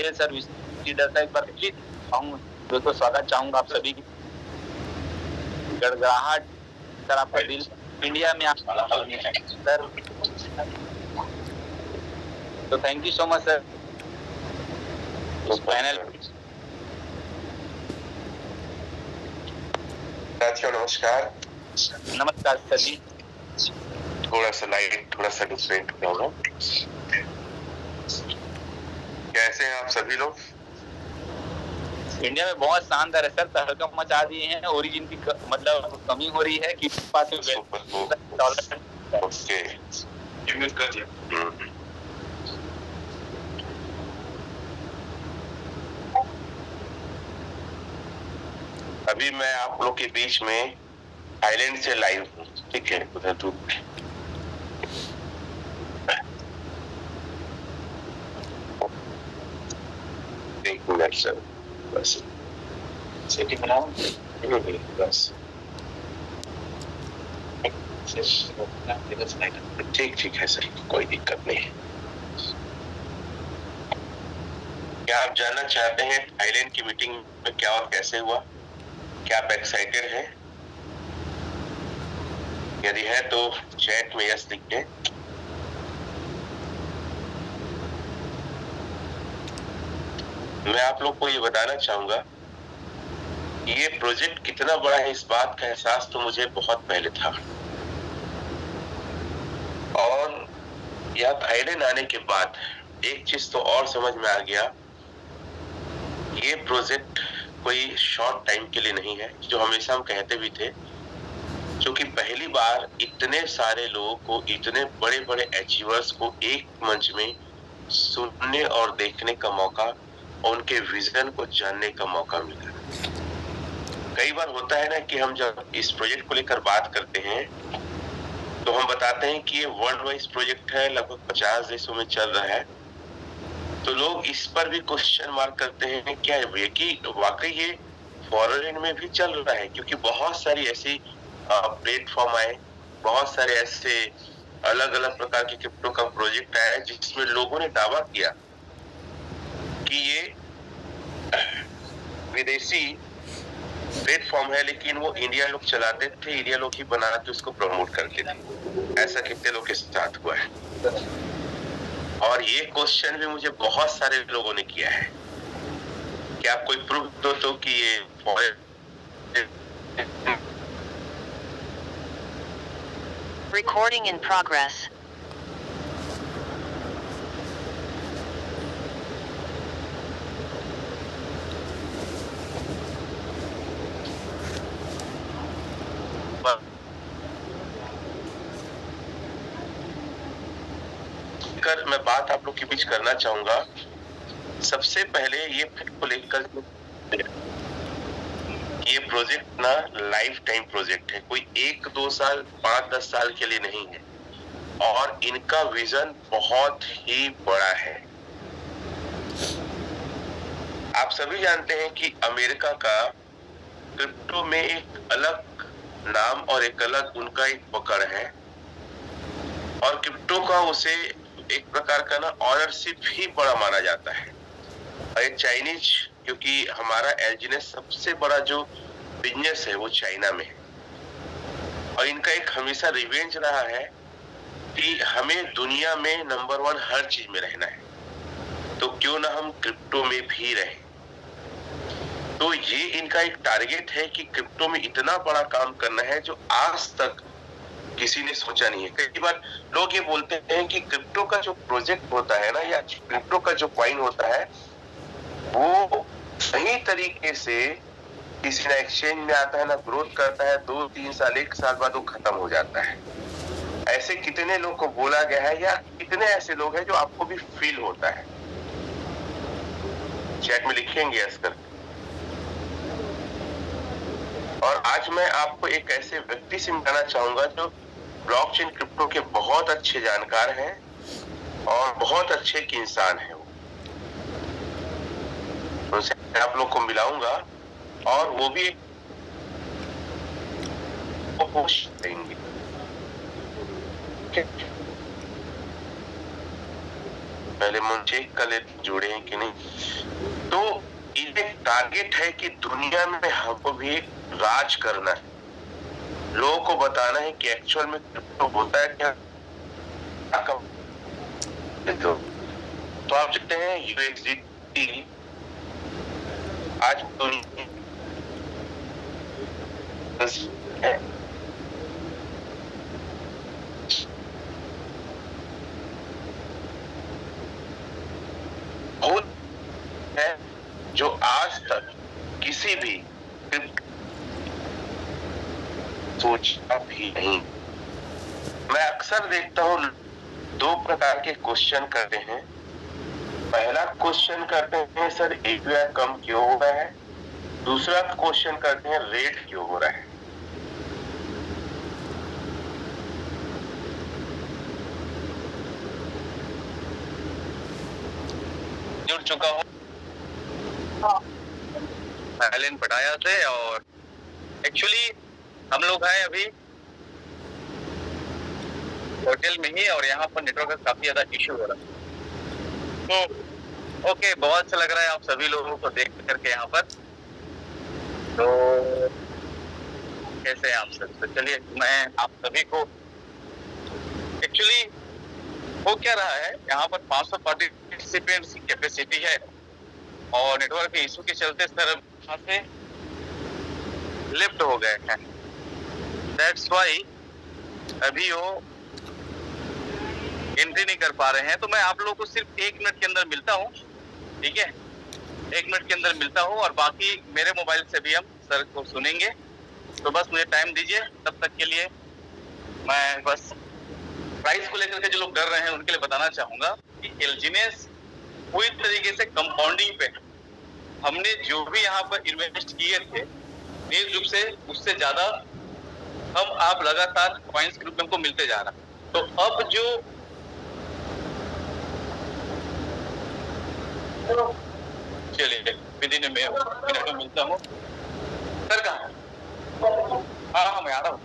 Patel sir leader sir, एक बार please दोस्तों स्वागत चाहूंगा आप सभी की। गड़गड़ाहट सर, आपका दिल इंडिया में आप सर, तो thank you so much sir इस पैनल। साथियों नमस्कार। नमस्कार सर जी। थोड़ा सा लाइट थोड़ा सा डिफरेंट होगा। कैसे हैं आप सभी लोग? इंडिया में बहुत शानदार है सर, तहलका मचा दिए हैं। ओरिजिन की मतलब कमी हो रही है कि ओके अभी मैं आप लोग के बीच में थाईलैंड से लाइव हूँ, ठीक है? उधर दूर एक मिनट सर, बस सेटिंग बनाओ बस ठीक है सर, कोई दिक्कत नहीं। क्या आप जानना चाहते हैं थाईलैंड की मीटिंग में क्या और कैसे हुआ? क्या आप एक्साइटेड हैं? यदि है तो चैट में यस लिख दें। मैं आप लोग को ये बताना चाहूंगा कि ये प्रोजेक्ट कितना बड़ा है, इस बात का एहसास तो मुझे बहुत पहले था। और यह थाईलैंड आने के बाद एक चीज तो और समझ में आ गया, ये प्रोजेक्ट कोई शॉर्ट टाइम के लिए नहीं है, जो हमेशा हम कहते भी थे। क्योंकि पहली बार इतने सारे लोगों को, इतने बड़े बड़े अचीवर्स को एक मंच में सुनने और देखने का मौका और उनके विजन को जानने का मौका मिला। कई बार होता है ना कि हम जब इस प्रोजेक्ट को लेकर बात करते हैं तो हम बताते हैं कि ये वर्ल्ड वाइड प्रोजेक्ट है, लगभग 50 देशों में चल रहा है। तो लोग इस पर भी क्वेश्चन मार्क करते हैं क्या ये कि वाकई ये फॉरेन में भी चल रहा है? क्योंकि बहुत सारी ऐसी प्लेटफॉर्म आए, बहुत सारे ऐसे अलग अलग प्रकार के क्रिप्टो का प्रोजेक्ट आया जिसमें लोगों ने दावा किया कि ये विदेशी प्लेटफॉर्म है, लेकिन वो इंडिया लोग चलाते थे, इंडिया लोग ही बना के उसको प्रमोट करते थे। ऐसा कितने लोग के साथ हुआ है? और ये क्वेश्चन भी मुझे बहुत सारे लोगों ने किया है कि आप कोई प्रूफ दो तो कि ये Recording in progress. कर मैं बात आप लोग के बीच करना चाहूंगा। सबसे पहले ये को लेकर ये प्रोजेक्ट ना लाइफ टाइम प्रोजेक्ट है, कोई 1-2 साल 5-10 साल के लिए नहीं है। और इनका विजन बहुत ही बड़ा है। आप सभी जानते हैं कि अमेरिका का क्रिप्टो में एक अलग नाम और एक अलग उनका एक पकड़ है, और क्रिप्टो का उसे एक प्रकार का ना ऑनरशिप ही बड़ा माना जाता है। और चाइनीज, क्योंकि हमारा एलजीनेस सबसे बड़ा जो बिजनेस है वो चाइना में है, और इनका एक हमेशा रिवेंज रहा है कि हमें दुनिया में नंबर 1 हर चीज में रहना है, तो क्यों ना हम क्रिप्टो में भी रहें। तो ये इनका एक टारगेट है कि क्रिप्टो में इतना बड़ा काम करना है जो आज तक किसी ने सोचा नहीं है। कई बार लोग ये बोलते हैं कि क्रिप्टो का जो प्रोजेक्ट होता है ना, या क्रिप्टो का जो कॉइन होता है, वो सही तरीके से किसी ना एक्सचेंज में आता है ना ग्रोथ करता है, 2-3 साल 1 साल बाद वो खत्म हो जाता है। ऐसे कितने लोग को बोला गया है, या कितने ऐसे लोग हैं जो आपको भी फील होता है? चैट में लिखेंगे यस करके। और आज मैं आपको एक ऐसे व्यक्ति से मिलाना चाहूंगा जो ब्लॉकचेन क्रिप्टो के बहुत अच्छे जानकार हैं और बहुत अच्छे एक इंसान है। उनसे आप लोग को मिलाऊंगा और वो भी देंगे। पहले मैं चेक कर लेते जुड़े हैं कि नहीं। तो ये टारगेट है कि दुनिया में हमको भी राज करना है, लोगों को बताना है कि एक्चुअल में क्रिप्टो होता है क्या। तो आप जानते हैं यूएसडीटी आज बहुत है जो आज तक किसी भी सोचा भी नहीं। मैं अक्सर देखता हूँ दो प्रकार के क्वेश्चन करते हैं। पहला क्वेश्चन करते हैं सर एपीआई कम क्यों हो रहा है, दूसरा क्वेश्चन करते हैं रेट क्यों हो रहा है। जुड़ चुका हूँ एलन पटाया से, और एक्चुअली हम लोग हैं अभी होटल में ही, और यहाँ पर नेटवर्क का काफी ज्यादा इश्यू हो रहा है। तो ओके, बहुत अच्छा लग रहा है आप सभी लोगों को देख करके यहाँ पर। तो कैसे हैं आप सब? तो चलिए मैं आप सभी को, एक्चुअली हो क्या रहा है, यहाँ पर 500 पार्टिसिपेंट्स की कैपेसिटी है, और नेटवर्क के इशू के चलते सर यहाँ से लिफ्ट हो गए हैं। दैट्स वाई अभी वो एंट्री नहीं कर पा रहे हैं। तो मैं आप लोगों को सिर्फ 1 मिनट के अंदर मिलता हूँ, ठीक है? 1 मिनट के अंदर मिलता हूँ, और बाकी मेरे मोबाइल से भी हम सर को सुनेंगे। तो बस मुझे टाइम दीजिए, तब तक के लिए मैं बस प्राइस को लेकर के जो लोग डर रहे हैं उनके लिए बताना चाहूंगा कि एलजीनेस पूरी तरीके से कंपाउंडिंग पे, हमने जो भी यहाँ पर इन्वेस्ट किए थे निश्चित रूप से उससे ज्यादा हम आप लगातार कॉइन्स के रूप में हमको मिलते जा रहा। तो अब जो चलिए विदिन में मिनट में मिलता हूँ। सर कहाँ? हाँ मैं आ रहा हूँ।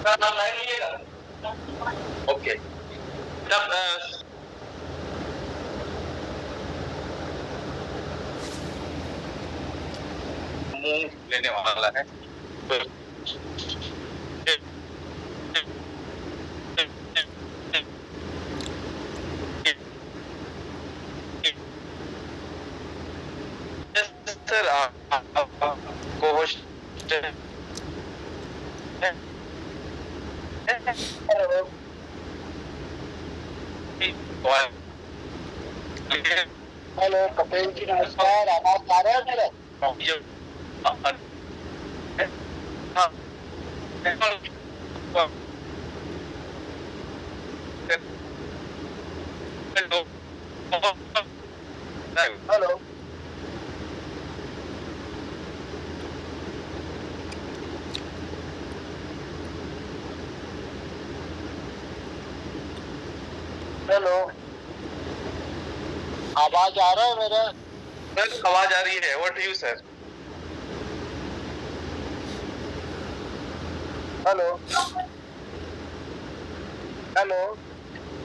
सर नाम लाइन लीजिएगा। ओके, तब मुंह लेने वाला है। सर को होस्ट हेलो कपिल जी, नमस्कार। आवाज आ रहा है मेरा? हेलो हेलो, आवाज आ रहा है मेरा? सर आवाज आ रही है। What you sir? Hello hello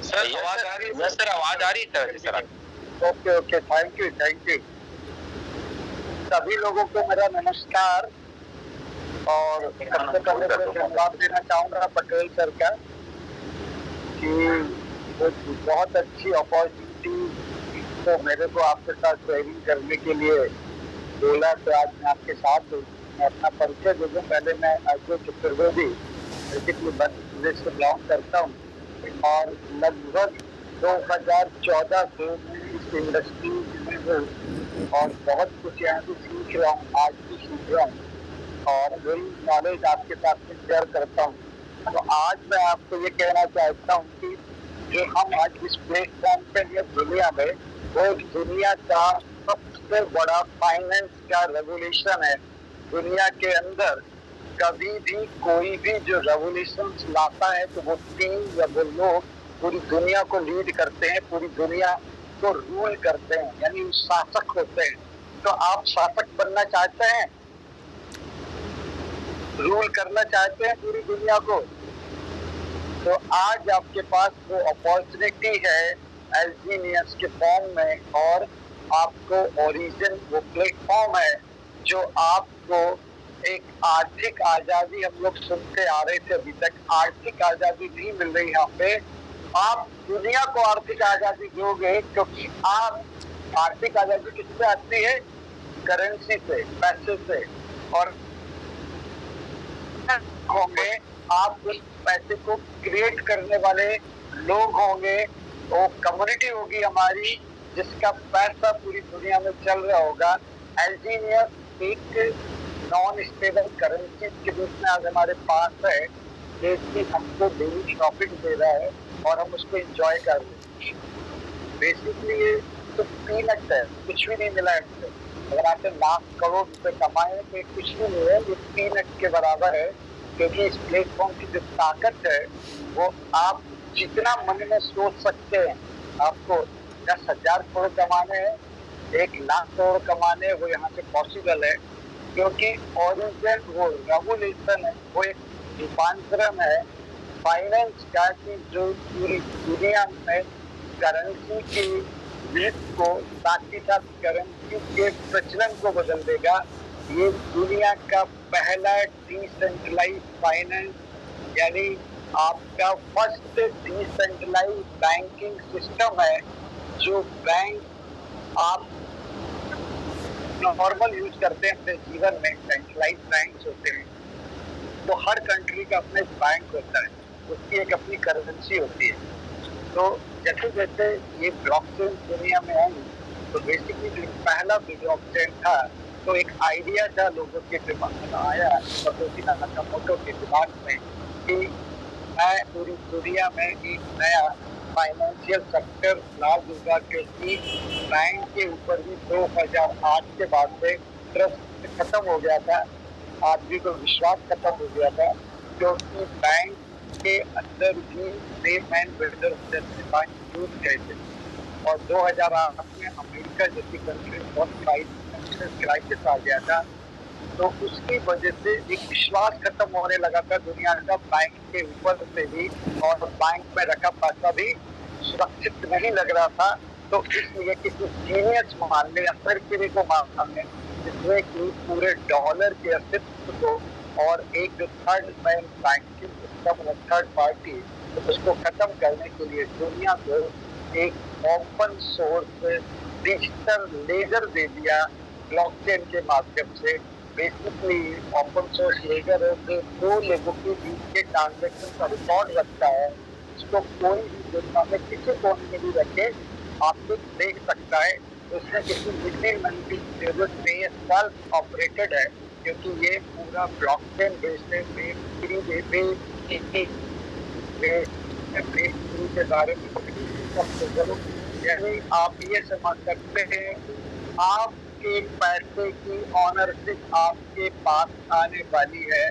sir आवाज आ रही है? सर आवाज आ रही है sir. Okay okay, thank you thank you. सभी लोगों को मेरा नमस्कार, और सबसे पहले मैं धन्यवाद देना चाहूँगा पटेल सर का कि वो बहुत अच्छी अपॉर्चुनिटी तो मेरे को आपके साथ शेयरिंग करने के लिए बोला। तो आज मैं आपके साथ मैं अपना परिचय दे दूँ। पहले मैं अजय चतुर्वेदी बेसिकली मध्य प्रदेश से बिलोंग करता हूँ, और लगभग 2014 से इस इंडस्ट्री में हूँ, और बहुत कुछ यहाँ से सीख रहा हूँ, आज भी सीख रहा हूँ, और वही नॉलेज आपके साथ में शेयर करता हूँ। तो आज मैं आपको ये कहना चाहता हूँ कि जो हम आज इस प्लेटफॉर्म पे ये दुनिया में, वो दुनिया का सबसे बड़ा फाइनेंस का रेवोल्यूशन है। दुनिया के अंदर कभी भी कोई भी जो रेवोल्यूशन लाता है तो वो टीम या वो लोग पूरी दुनिया को लीड करते हैं, पूरी दुनिया को रूल करते हैं, यानी शासक होते हैं। तो आप शासक बनना चाहते हैं, रूल करना चाहते हैं पूरी दुनिया को? तो आज आपके पास वो अपॉर्चुनिटी है एल्जीनियस के फॉर्म में, और आपको ओरिजिन वो प्लेटफॉर्म है जो आपको एक आर्थिक आजादी, हम लोग सुनते आ रहे थे अभी तक, आर्थिक आजादी नहीं मिल रही यहाँ पे। आप दुनिया को आर्थिक आजादी दोगे, क्योंकि आप आर्थिक आजादी किससे आती है? करेंसी से, पैसे से। और होंगे आप उस पैसे को क्रिएट करने वाले लोग होंगे, वो कम्युनिटी होगी हमारी जिसका पैसा पूरी दुनिया में चल रहा होगा। एल्जीनियस एक नॉन स्टेबल करेंसी के रूप में आज हमारे पास है, जो कि हमको डेली प्रॉफिट दे रहा है और हम उसको एंजॉय कर रहे हैं। बेसिकली ये तो पीनट है, कुछ भी नहीं मिला है हमसे। अगर आपने लाख करोड़ रुपए कमाए तो ये कुछ भी नहीं है, ये पीनट के बराबर है। क्योंकि इस प्लेटफॉर्म की जो ताकत है वो आप जितना मन में सोच सकते हैं, आपको 10,000 करोड़ कमाने हैं, 1 लाख करोड़ कमाने हैं, वो यहाँ से पॉसिबल है। क्योंकि ओरिजिन वो रेवोल्यूशन है, वो एक रूपांतरण है फाइनेंस का, कि जो पूरी दुनिया में करेंसी की नीति को, साथ ही साथ करेंसी के प्रचलन को बदल देगा। ये दुनिया का पहला डिसेंट्रलाइज फाइनेंस, यानी आपका फर्स्ट डिसेंट्रलाइज बैंकिंग सिस्टम है, जो बैंक आप नॉर्मल यूज करते हैं अपने जीवन में, सेंट्रलाइज बैंक होते हैं। तो हर कंट्री का अपना बैंक होता है, उसकी एक अपनी करेंसी होती है। तो जैसे जैसे ये ब्लॉकचेन दुनिया में आई, तो बेसिकली जो पहला ब्लॉकचेन था, तो एक आइडिया था लोगों के दिमाग में आया, सतोशी नाकामोटो के दिमाग में, कि मैं पूरी दुनिया में एक नया फाइनेंशियल सेक्टर ला दूंगा। क्योंकि बैंक के ऊपर भी 2008 के बाद से ट्रस्ट खत्म हो गया था, आदमी को विश्वास खत्म हो गया था। क्योंकि बैंक के अंदर भी सेफ एंड बिल्डर्स जैसे बैंक यूज गए थे, और 2008 में अमेरिका जैसी कंट्री बहुत क्राइसिस आ गया था। तो उसकी वजह से एक विश्वास खत्म होने लगा था दुनिया का बैंक के ऊपर से भी, और बैंक में रखा पैसा भी सुरक्षित नहीं लग रहा था। तो इसलिए किसी जीनियस मान ले, सरकारी को मान ले, जिसमें कि पूरे डॉलर के अस्तित्व को और एक जो थर्ड बैंकिंग सिस्टम है, थर्ड पार्टी, तो उसको खत्म करने के लिए दुनिया को एक ओपन सोर्स डिजिटल लेजर दे दिया ब्लॉकचेन के माध्यम से। बेसिकली ओपन सोर्स लेजर है जो 2 लोगों के बीच के ट्रांजेक्शन का रिकॉर्ड रखता है, उसको कोई भी दुनिया में किसी कोने में भी रखे आपको देख सकता है। उसमें किसी मिडिलमैन की जरूरत नहीं है, सेल्फ ऑपरेटेड है। क्योंकि ये पूरा ब्लॉकचेन बेस्ड के बारे में यानी आप ये समझ सकते हैं कि आपके पैसे की ऑनरशिप आपके पास आने वाली है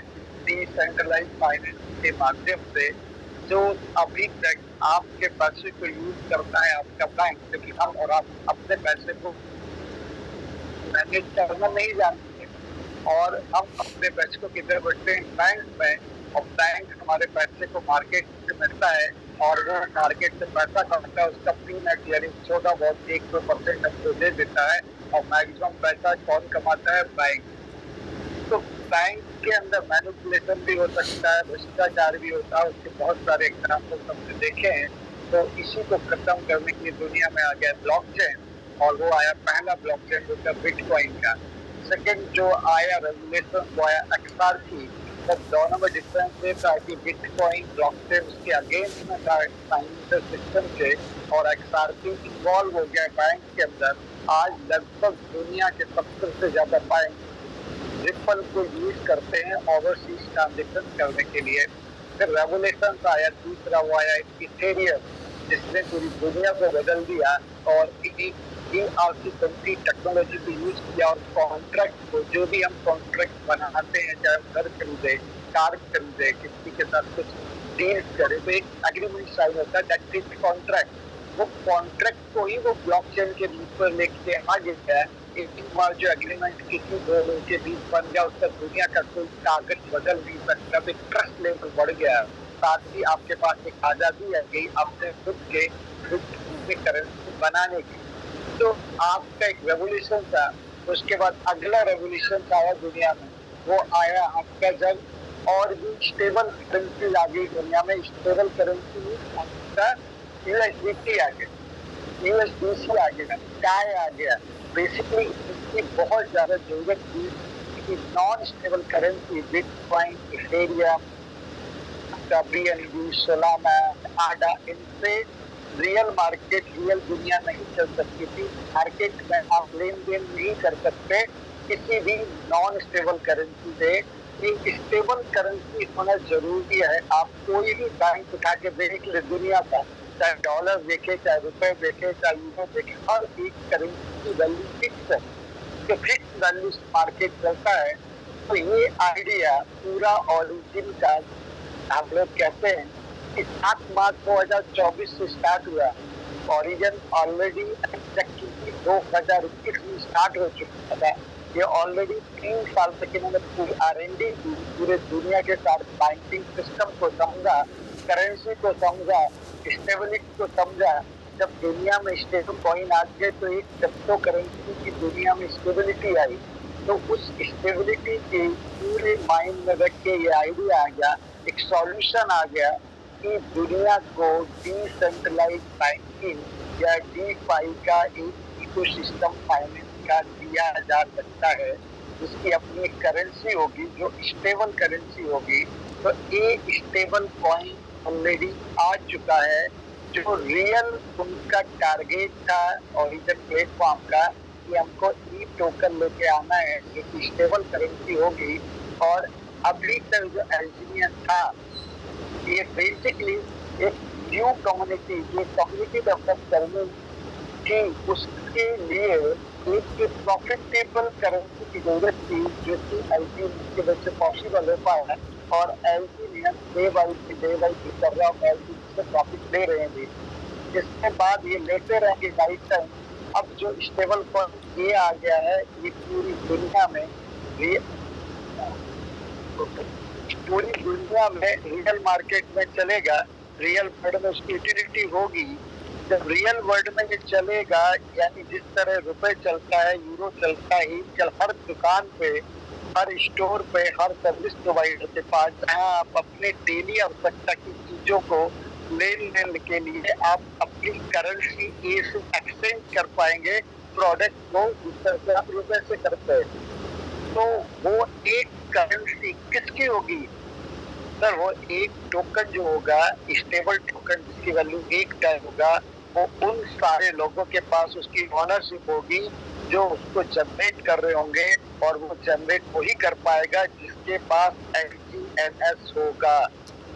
डिसेंट्रलाइज फाइनेंस के माध्यम से। जो अभी तक आपके पैसे को यूज करता है आपका बैंक, क्योंकि हम और आप अपने पैसे को मैनेज करना नहीं जानते, और हम अपने पैसे को किधर बढ़ते हैं? बैंक में, और बैंक हमारे पैसे को मार्केट से मिलता है, और वो मार्केट से पैसा कमाता है, उसका पीनट यानी छोटा बहुत 1-2% हमको दे देता है, और मैक्सिमम पैसा कौन कमाता है? बैंक। तो बैंक के अंदर मैनिपुलेशन भी हो सकता है, भ्रष्टाचार भी होता है, उसके बहुत सारे एग्जाम्पल हमने देखे हैं। तो इसी को खत्म करने के लिए दुनिया में आ गया ब्लॉकचेन, और वो आया पहला ब्लॉकचेन जो था बिटकॉइन का। सेकेंड जो आया रेगुलेशन वो आया XRP। तो दोनों में डिफरेंस ये था कि बिटकॉइन ब्लॉकचेन उसके अगेंस्ट में था फाइनेंशियल सिस्टम के, और XRP इन्वॉल्व हो गया बैंक के अंदर। आज लगभग दुनिया के 70 से ज्यादा बैंक रिपल को यूज करते हैं ओवरसीज ट्रांजेक्शन करने के लिए। फिर रेवोल्यूशन आया, दूसरा वो आया इथेरियम, जिसने पूरी दुनिया को बदल दिया, और ERC20 टेक्नोलॉजी को यूज किया, और कॉन्ट्रैक्ट को, जो भी हम कॉन्ट्रैक्ट बनाते हैं, चाहे घर खरीदे, कार खरीदे, किसी के साथ कुछ डील करे, तो एक एग्रीमेंट साइन होता है, दैट इज कॉन्ट्रैक्ट। वो कॉन्ट्रैक्ट को ही वो ब्लॉकचेन के बीच पर लेके आ गया। एक बार जो एग्रीमेंट किसी 2 लोगों के बीच बन गया, उसका दुनिया का कोई कागज बदल नहीं सकता। ट्रस्ट लेवल बढ़ गया, साथ ही आपके पास एक आज़ादी आ गई अपने खुद के करेंसी बनाने की। तो आपका एक रेवोल्यूशन था, उसके बाद अगला रेवोल्यूशन आया दुनिया में, वो आया आपका जब और भी स्टेबल करेंसी आ गई दुनिया में। स्टेबल करेंसी आपका यूएसडीटी आ गया, यूएसडीसी आ गया, टाई आ गया। बेसिकली इसकी बहुत ज्यादा जरूरत थी कि non stable currency bitcoin, ethereum, BNB, Solana, ADA, इनसे रियल मार्केट, रियल दुनिया नहीं चल सकती थी। मार्केट में आप लेन देन नहीं कर सकते किसी भी नॉन स्टेबल करेंसी से। एक स्टेबल करेंसी होना जरूरी है। आप कोई भी बैंक उठा के देख ले दुनिया का, चाहे डॉलर देखे, चाहे रुपए देखे, चाहे यूरो देखे, हर एक करेंसी की वैल्यू फिक्स है, जो फिक्स वैल्यू मार्केट चलता है। तो ये आइडिया पूरा ओरिजिन का हम लोग कहते हैं कि 7 मार्च 2024 से स्टार्ट हुआ। ओरिजिन ऑलरेडी 2021 में स्टार्ट हो चुका था। ये ऑलरेडी 3 साल तक इन्होंने पूरी R&D की, पूरे दुनिया के साथ बैंकिंग सिस्टम को समझा, करेंसी को समझा, स्टेबिलिटी को समझा। जब दुनिया में स्टेबल कॉइन आ गए तो एक क्रिप्टो करेंसी की दुनिया में स्टेबिलिटी आई। तो उस स्टेबिलिटी के पूरे माइंड में रख के ये आइडिया आ गया, एक सॉल्यूशन आ गया कि दुनिया को डिसेंट्रलाइज बैंकिंग या DeFi का एक इकोसिस्टम फाइनेंस का दिया जा सकता है, जिसकी अपनी करेंसी होगी, जो स्टेबल करेंसी होगी। तो ये स्टेबल कॉइन ऑलरेडी आ चुका है, जो रियल उनका टारगेट था ओरिजिन प्लेटफॉर्म का कि हमको ई टोकन लेके आना है जो कि स्टेबल करेंसी होगी। और अभी तक जो एल्जीनिया था, ये बेसिकली एक न्यू कम्युनिटी, ये कम्युनिटी डेवलप करने की, उसके लिए एक प्रॉफिटेबल करेंसी की जरूरत थी, जो कि एल्जीनिया की वजह से पॉसिबल हो पाया। और एल्जीनिया डे बाई डे कर रहा है, एल्जीनिया से प्रॉफिट ले रहे हैं। इसके बाद ये लेते रहेंगे नाइट टाइम। अब जो स्टेबल कॉइन ये आ गया है, ये पूरी दुनिया में रियल मार्केट में चलेगा, रियल वर्ल्ड में उसकी यूटिलिटी होगी। जब रियल वर्ल्ड में ये चलेगा, यानी जिस तरह रुपए चलता है, यूरो चलता है, हर दुकान पे, हर स्टोर पे, हर सर्विस प्रोवाइडर के पास, जहाँ आप अपने डेली आवश्यकता की चीजों को लेन देन के लिए आप अपनी करेंसी एक्सचेंज कर पाएंगे प्रोडक्ट को, जिस तरह से आप रुपए से करते हैं। तो वो एक करेंसी किसकी होगी सर? वो एक टोकन जो होगा, स्टेबल टोकन, जिसकी वैल्यू 1 टन होगा, वो उन सारे लोगों के पास उसकी ओनरशिप होगी जो उसको जनरेट कर रहे होंगे। और वो जनरेट वही कर पाएगा जिसके पास LGNS होगा,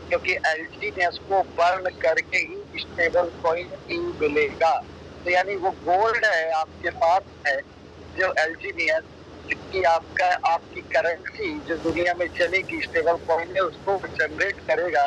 क्योंकि LGNS को बर्न करके ही स्टेबल कॉइन मिलेगा। तो यानी वो गोल्ड है आपके पास है, जो LGNS कि आपकी करेंसी जो दुनिया में चलेगी स्टेबल कॉइन है, उसको जनरेट करेगा।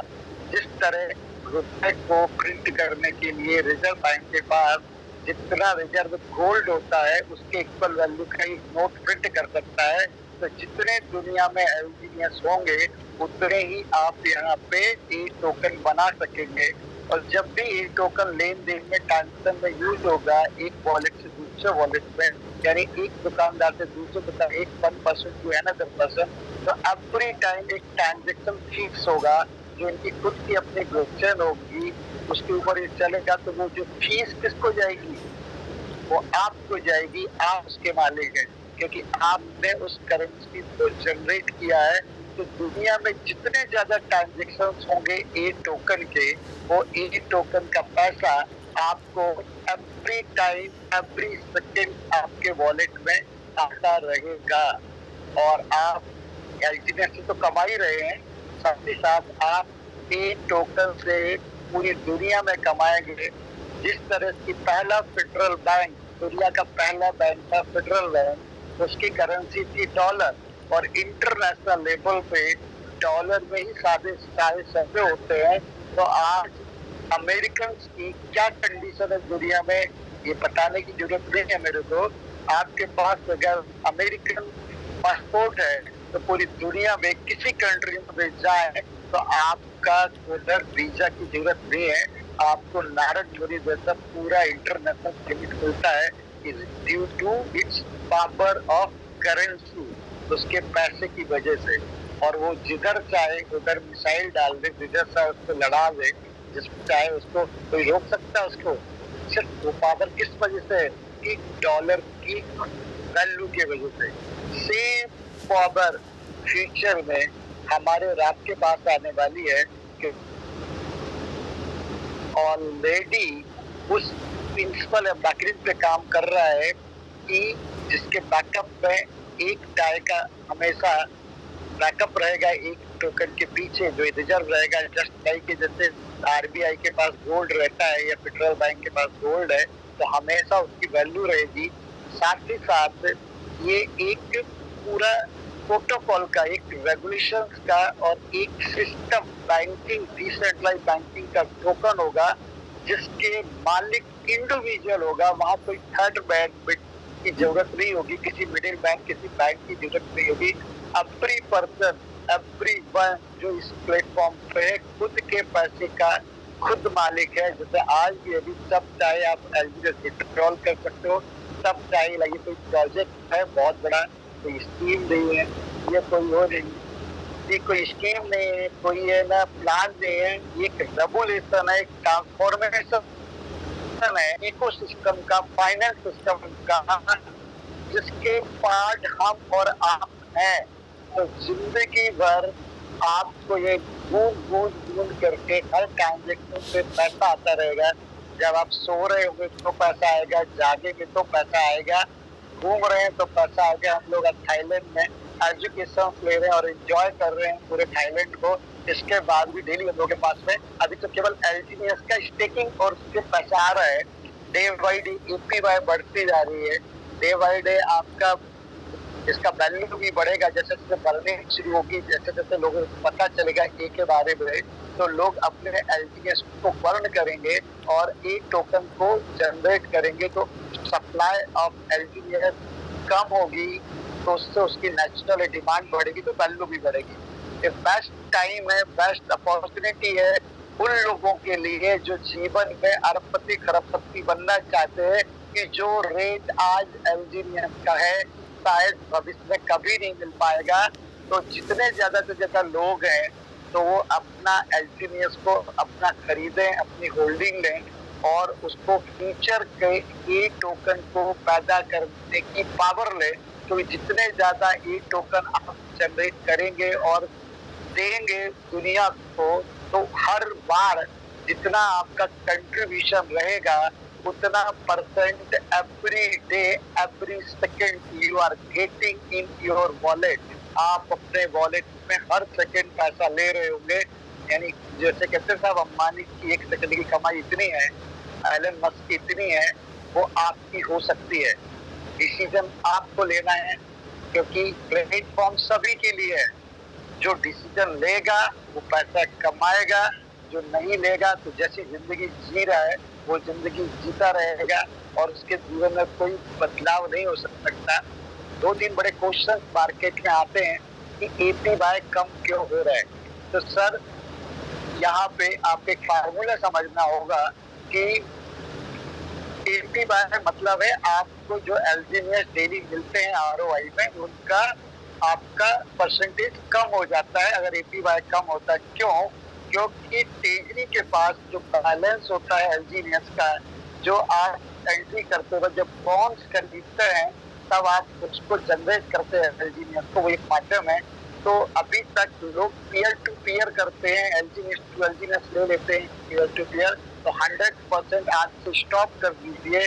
जिस तरह रुपए को प्रिंट करने के लिए रिजर्व बैंक के पास जितना रिजर्व गोल्ड होता है, उसके इक्वल वैल्यू का एक नोट प्रिंट कर सकता है। तो जितने दुनिया में LGNS होंगे, उतने ही आप यहाँ पे ए टोकन बना सकेंगे। और जब भी ए टोकन लेन देन में ट्रांजेक्शन में यूज होगा, एक वॉलेट से दूसरे वॉलेट में, यानी एक दुकानदार से दूसरे दुकान, एक 1% टू अनदर पर्सन, तो एवरी टाइम एक ट्रांजेक्शन फीस होगा जो इनकी खुद की अपनी ब्लॉकचेन होगी, उसके ऊपर ये चलेगा। तो वो जो फीस किसको जाएगी? वो आपको जाएगी, आप उसके मालिक हैं, क्योंकि आपने उस करेंसी को जनरेट किया है। तो दुनिया में जितने ज्यादा ट्रांजेक्शन होंगे ए टोकन के, वो ए टोकन का पैसा आपको एवरी टाइम, एवरी सेकेंड आपके वॉलेट में आता रहेगा। और आप LGNS से तो कमा ही रहे हैं, साथ ही साथ आप ए टोकन से पूरी दुनिया में कमाएंगे। जिस तरह की पहला फेडरल बैंक, दुनिया का पहला बैंक था फेडरल बैंक, उसकी करेंसी थी डॉलर, और इंटरनेशनल लेवल पे डॉलर में ही सारे सौदे होते हैं। तो आज अमेरिकन की क्या कंडीशन है दुनिया में, ये बताने की जरूरत नहीं है मेरे को। आपके पास अगर अमेरिकन पासपोर्ट है, तो पूरी दुनिया में किसी कंट्री में जाए तो आपका उधर वीजा की जरूरत नहीं है, आपको नारद मुनि जैसा पूरा इंटरनेशनल लिमिट मिलता है due to its power of currency, उसके पैसे की वजह से। और वो जिधर चाहे उधर मिसाइल डाल दे, जिधर चाहे उसको लड़ा दे, जिस चाहे उसको कोई रोक सकता है उसको। सिर्फ वो पावर किस वजह से? $1 की वैल्यू की वजह से। सेम पावर फ्यूचर में हमारे रात के पास आने वाली है कि ऑलरेडी उस प्रिंसिपल या बैकअप पे काम कर रहा है कि जिसके बैकअप में एक टाई का हमेशा बैकअप रहेगा, एक टोकन के पीछे जो रिजर्व रहेगा, जस्ट लाइक के जैसे आरबीआई के पास गोल्ड रहता है या फेडरल बैंक के पास गोल्ड है, तो हमेशा उसकी वैल्यू रहेगी। साथ ही साथ ये एक पूरा प्रोटोकॉल का, एक रेगुलेशन का और एक सिस्टम बैंकिंग, डिसेंट्रलाइज बैंकिंग का टोकन होगा जिसके मालिक इंडिविजुअल होगा। वहां कोई थर्ड बैंक की जरूरत नहीं होगी, किसी मिडिल बैंक, किसी बैंक की जरूरत नहीं होगी। एवरी पर्सन, एवरी वन जो इस प्लेटफॉर्म पे है खुद के पैसे का खुद मालिक है। जैसे आज भी अभी सब चाहे आप एलजी विड्रॉल कर सकते हो, सब चाहे लगे। कोई प्रोजेक्ट है बहुत बड़ा, कोई स्कीम नहीं है, ये कोई और नहीं, ये कोई स्कीम नहीं है, कोई है ना प्लान नहीं है, एक रेगुलेशन है, एक ट्रांसफॉर्मेशन है इकोसिस्टम का, फाइनेंस सिस्टम का, जिसके पार्ट हम और आप हैं। तो जिंदगी भर आपको ये बूंद करके हर ट्रांजेक्शन पे पैसा आता रहेगा। जब आप सो रहे होंगे तो पैसा आएगा, जागेंगे तो पैसा आएगा, घूम रहे हैं तो पैसा आएगा। हम लोग थाईलैंड में एजुकेशन ले रहे हैं और एंजॉय कर रहे हैं पूरे थाईलैंड को। इसके बाद भी डेली हम लोग के पास में अभी तो केवल एलजीनियस का स्टेकिंग और उसके पैसा आ रहा है। डे बाई डे एपीवाई बढ़ती जा रही है, डे बाई डे आपका इसका वैल्यू भी बढ़ेगा। जैसे जैसे बढ़ने शुरू होगी, जैसे जैसे लोगों को पता चलेगा ए के बारे में, तो लोग अपने एलजीएस को बर्न करेंगे और ए टोकन को जनरेट करेंगे। तो सप्लाई ऑफ एलजीएस कम होगी, तो उससे उसकी नेचुरल डिमांड बढ़ेगी, तो वैल्यू भी बढ़ेगी। ये बेस्ट टाइम है, बेस्ट अपॉर्चुनिटी है उन लोगों के लिए जो जीवन में अरबपति खरबपति बनना चाहते हैं कि जो रेट आज एलजीनियस का है शायद भविष्य में कभी नहीं मिल पाएगा। तो जितने ज्यादा से ज्यादा लोग हैं तो वो अपना एलजीनियस को अपना खरीदें, अपनी होल्डिंग लें और उसको फ्यूचर के ए टोकन को पैदा करने की पावर लें। तो जितने ज्यादा ए टोकन आप जनरेट करेंगे और देंगे दुनिया को, तो हर बार जितना आपका कंट्रीब्यूशन रहेगा उतना percent every day every second you are getting in your wallet. आप अपने वॉलेट में हर सेकेंड पैसा ले रहे होंगे। यानी जैसे कहते साहब अंबानी की एक सेकंड की कमाई इतनी है, एलन मस्क की इतनी है, वो आपकी हो सकती है। डिसीजन आपको लेना है क्योंकि प्लेटफॉर्म सभी के लिए है। जो डिसीजन लेगा वो पैसा कमाएगा, जो नहीं लेगा तो जैसी जिंदगी जी रहा है वो जिंदगी जीता रहेगा और उसके जीवन में कोई बदलाव नहीं हो सकता। 2-3 बड़े क्वेश्चन मार्केट में आते हैं कि एपीवाई कम क्यों हो रहा है। तो सर यहाँ पे आपको एक फार्मूला समझना होगा कि एपीवाई मतलब है आपको जो एलजीनियस डेली मिलते हैं आरओआई में, उनका आपका परसेंटेज कम हो जाता है अगर एपीवाई कम होता है। क्यों? क्योंकि ट्रेजरी के पास जो बैलेंस होता है एलजीनियस का, जो आप एंट्री करते हो जब बॉन्ड्स खरीदते हैं तब आप उसको जनरेट करते हैं एलजीनियस को, वो एक माध्यम है। तो अभी तक लोग पीयर टू पीयर करते हैं, एलजीनियस टू एलजीनियस ले लेते हैं पीयर टू पीयर। तो 100% आज से स्टॉप कर दीजिए।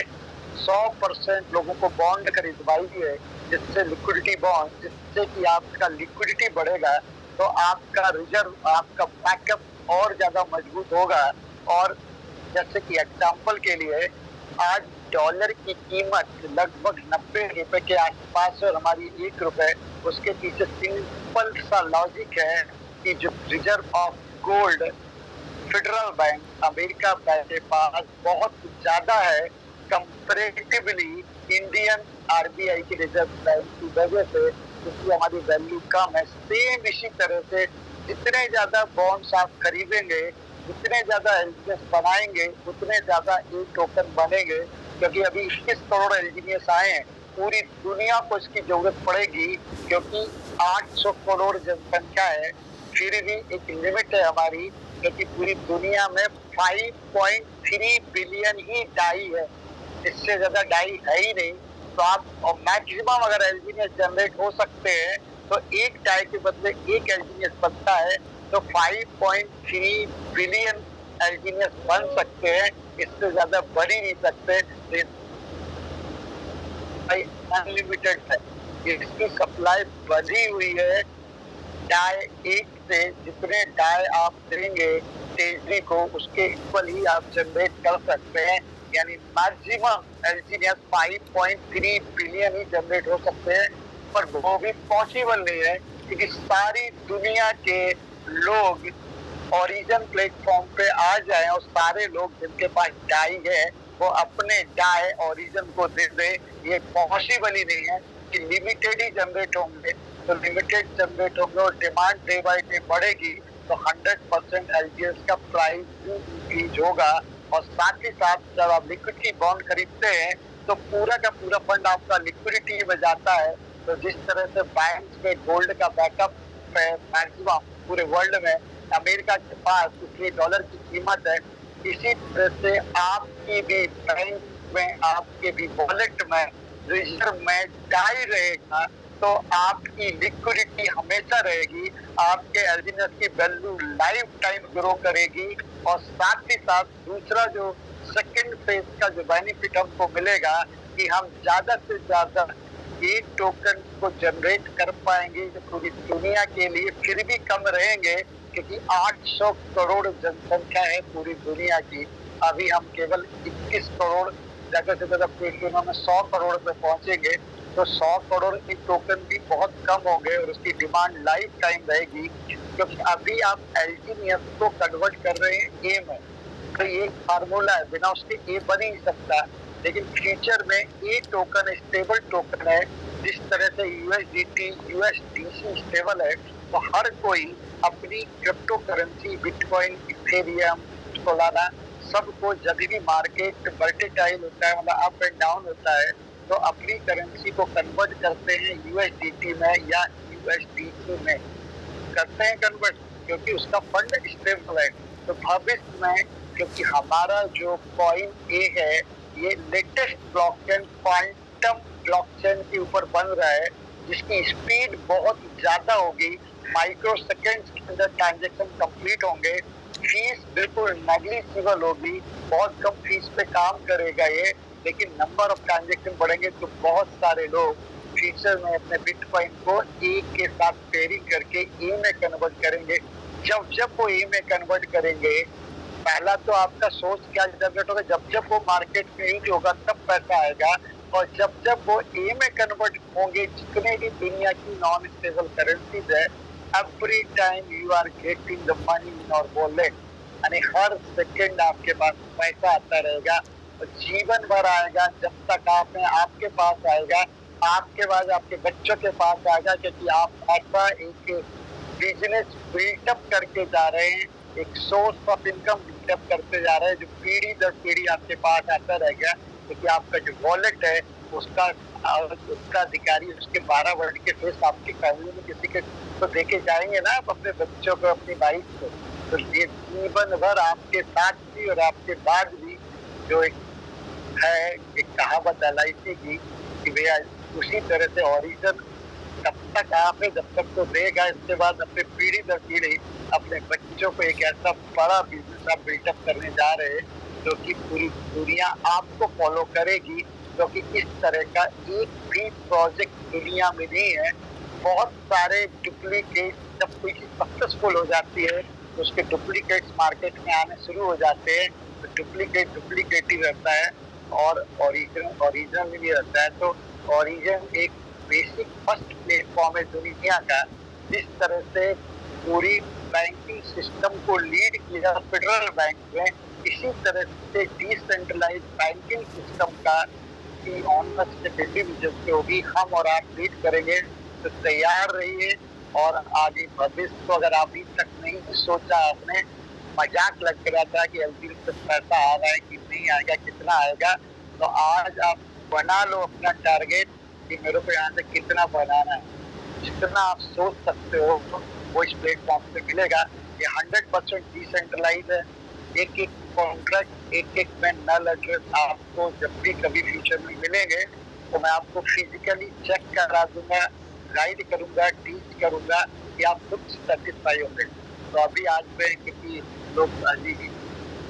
100% लोगों को बॉन्ड खरीदवाइए, जिससे लिक्विडिटी बॉन्ड, जिससे कि आपका लिक्विडिटी बढ़ेगा तो आपका रिजर्व, आपका बैकअप और ज्यादा मजबूत होगा। और जैसे कि एग्जांपल के लिए आज डॉलर की कीमत लगभग 90 रुपए के आसपास है और हमारी 1 रुपए, उसके पीछे सिंपल सा लॉजिक है कि जो reserve of gold federal bank America के पास बहुत ज्यादा है कंपैरेटिवली इंडियन आरबीआई की रिजर्व बैंक की वजह से, क्योंकि हमारी वैल्यू कम है। सेम इसी तरह से जितने ज्यादा बॉन्ड्स आप खरीदेंगे, जितने ज्यादा एलजीएस बनाएंगे, उतने ज्यादा ई टोकन बनेंगे। क्योंकि अभी 21 करोड़ एलजीएस आए हैं, पूरी दुनिया को इसकी जरूरत पड़ेगी, क्योंकि 800 करोड़ जनसंख्या है। फिर भी एक लिमिट है हमारी, क्योंकि पूरी दुनिया में 5.3 बिलियन ही डाई है, इससे ज्यादा डाई है ही नहीं। तो आप मैक्सिमम अगर एलजीएस जनरेट हो सकते हैं तो एक डाई के बदले एक एलजीएस बनता है, तो 5.3 बिलियन एलजीएस बन सकते हैं, इससे ज्यादा बन ही नहीं सकते। अनलिमिटेड है, इसकी सप्लाई बढ़ी हुई है। डाई एक से जितने डाई आप देंगे तेजी को, उसके इक्वल ही आप जनरेट कर सकते हैं। यानी मैक्सिमम एलजीएस 5.3 बिलियन ही जनरेट हो सकते हैं, पर वो भी पॉसिबल नहीं है, क्योंकि सारी दुनिया के लोग ओरिजिन प्लेटफॉर्म पे आ जाए और सारे लोग जिनके पास डाई है वो अपने डाई ओरिजिन को दे दे। ये पॉसिबल ही नहीं है कि लिमिटेड ही जनरेट होंगे। तो लिमिटेड जनरेट होंगे और डिमांड डे बाय डे बढ़ेगी, तो 100% एलजीएस का प्राइस इंक्रीज होगा। और साथ ही साथ जब आप लिक्विडिटी बॉन्ड खरीदते हैं तो पूरा का पूरा फंड आपका लिक्विडिटी में जाता है। तो जिस तरह से बैंक में गोल्ड का बैकअप है मैक्सिमम पूरे वर्ल्ड में अमेरिका के पास, इसलिए डॉलर की कीमत है, इसी तरह से आपकी भी बैंक में, आपके भी वॉलेट में, रिजर्व में डाई रहेगा, तो आपकी लिक्विडिटी हमेशा रहेगी, आपके एलजीएस की वैल्यू लाइफ टाइम ग्रो करेगी। और साथ ही साथ दूसरा जो सेकंड फेज का जो बेनिफिट हमको मिलेगा कि हम ज्यादा से ज्यादा ये टोकन को जनरेट कर पाएंगे जो पूरी दुनिया के लिए फिर भी कम रहेंगे, क्योंकि 800 करोड़ जनसंख्या है पूरी दुनिया की। अभी हम केवल 21 करोड़, ज्यादा से ज्यादा कुछ दिनों में 100 करोड़ पे पहुंचेंगे, तो 100 करोड़ की टोकन भी बहुत कम होंगे और उसकी डिमांड लाइफ टाइम रहेगी। क्योंकि अभी आप एलजीएस को कन्वर्ट कर रहे हैं ए में, तो ये फार्मूला है, बिना उसके ए बन ही नहीं सकता। लेकिन फ्यूचर में ए टोकन स्टेबल टोकन है, जिस तरह से यूएसडीटी, यूएसडीसी स्टेबल है, तो हर कोई अपनी crypto currency, bitcoin, Ethereum, Solana, सबको जब भी मार्केट वर्टिटाइल होता है, मतलब अप एंड डाउन होता है, तो अपनी करेंसी को कन्वर्ट करते हैं यूएसडीटी में या यूएसडीसी में करते हैं कन्वर्ट, क्योंकि उसका फंड स्टेबल है। तो भविष्य में, क्योंकि हमारा जो कॉइन ए है ये लेटेस्ट ब्लॉकचेन, क्वांटम ब्लॉकचेन के ऊपर बन रहा है, जिसकी स्पीड बहुत ज्यादा होगी, माइक्रो सेकेंड्स के अंदर ट्रांजेक्शन कंप्लीट होंगे, फीस बिल्कुल नेग्लिजिबल होगी, बहुत कम फीस पे काम करेगा ये। लेकिन नंबर ऑफ ट्रांजेक्शन बढ़ेंगे तो बहुत सारे लोग फ्यूचर में अपने बिटकॉइन को ए के साथ पेयरिंग करके ए में कन्वर्ट करेंगे। जब जब वो ए में कन्वर्ट करेंगे, पहला तो आपका सोच क्या जनरेट होगा, जब जब वो मार्केट में यूज होगा तब पैसा आएगा, और जब जब वो ए में कन्वर्ट होंगे, जितने भी दुनिया की नॉन स्टेबल करेंसीज है, every time you are getting the money in your wallet, यानी हर सेकेंड आपके पास पैसा आता रहेगा, और जीवन भर आएगा, जब तक आपके पास आएगा, आपके बाद आपके बच्चों के पास आएगा, क्योंकि आप ऐसा एक बिजनेस बिल्टअप करके जा रहे हैं, एक सोर्स ऑफ इनकम बिल्टअप करते जा रहे हैं, जो पीढ़ी दर पीढ़ी आपके पास आता रहेगा। क्योंकि आपका जो वॉलेट है उसका अधिकारी, उसके 12 वर्ड के फेस आपकी फैमिली में किसी के तो देखे जाएंगे ना, आप अपने बच्चों को, अपनी वाइफ को, तो ये जीवन भर आपके साथ भी और आपके बाद भी। जो एक है एक कहावत LIC की कि भैया उसी तरह से ओरिजिन तब तक आपने जब तक तो देगा, इसके बाद अपने पीढ़ी दर पीढ़ी अपने बच्चों को एक ऐसा बड़ा बिजनेस आप बिल्टअप करने जा रहे हैं जो कि पूरी दुनिया आपको फॉलो करेगी, क्योंकि इस तरह का एक भी प्रोजेक्ट दुनिया में नहीं है। बहुत सारे डुप्लीकेट, जब कोई चीज सक्सेसफुल हो जाती है तो उसके डुप्लीकेट्स मार्केट में आने शुरू हो जाते हैं, तो डुप्लीकेट ही रहता है और ओरिजिनल भी रहता है। तो ओरिजिन एक बेसिक फर्स्ट प्लेटफॉर्म है दुनिया का, जिस तरह से पूरी बैंकिंग सिस्टम को लीड किया फेडरल बैंक में, इसी तरह से डिसेंट्रलाइज बैंकिंग सिस्टम का की ऑनर्स के होगी, हम और आप लीड करेंगे। तो तैयार रहिए, और आगे भविष्य को अगर अभी तक नहीं सोचा आपने, मजाक लग रहा था कि एलजी से पैसा आ रहा है कि नहीं आएगा, कितना आएगा, तो आज आप बना लो अपना टारगेट कि मेरे को यहाँ से कितना बनाना है। जितना आप सोच सकते हो वो इस प्लेटफॉर्म पे मिलेगा। ये 100% डिसेंट्रलाइज है। एक एक कॉन्ट्रैक्ट, एक एक में नल एड्रेस आपको जब भी कभी फ्यूचर में मिलेंगे तो मैं आपको फिजिकली चेक करा दूंगा, गाइड करूंगा, टीच करूंगा कि आप खुद सेटिस्फाई होंगे। तो अभी आज में क्योंकि लोग अभी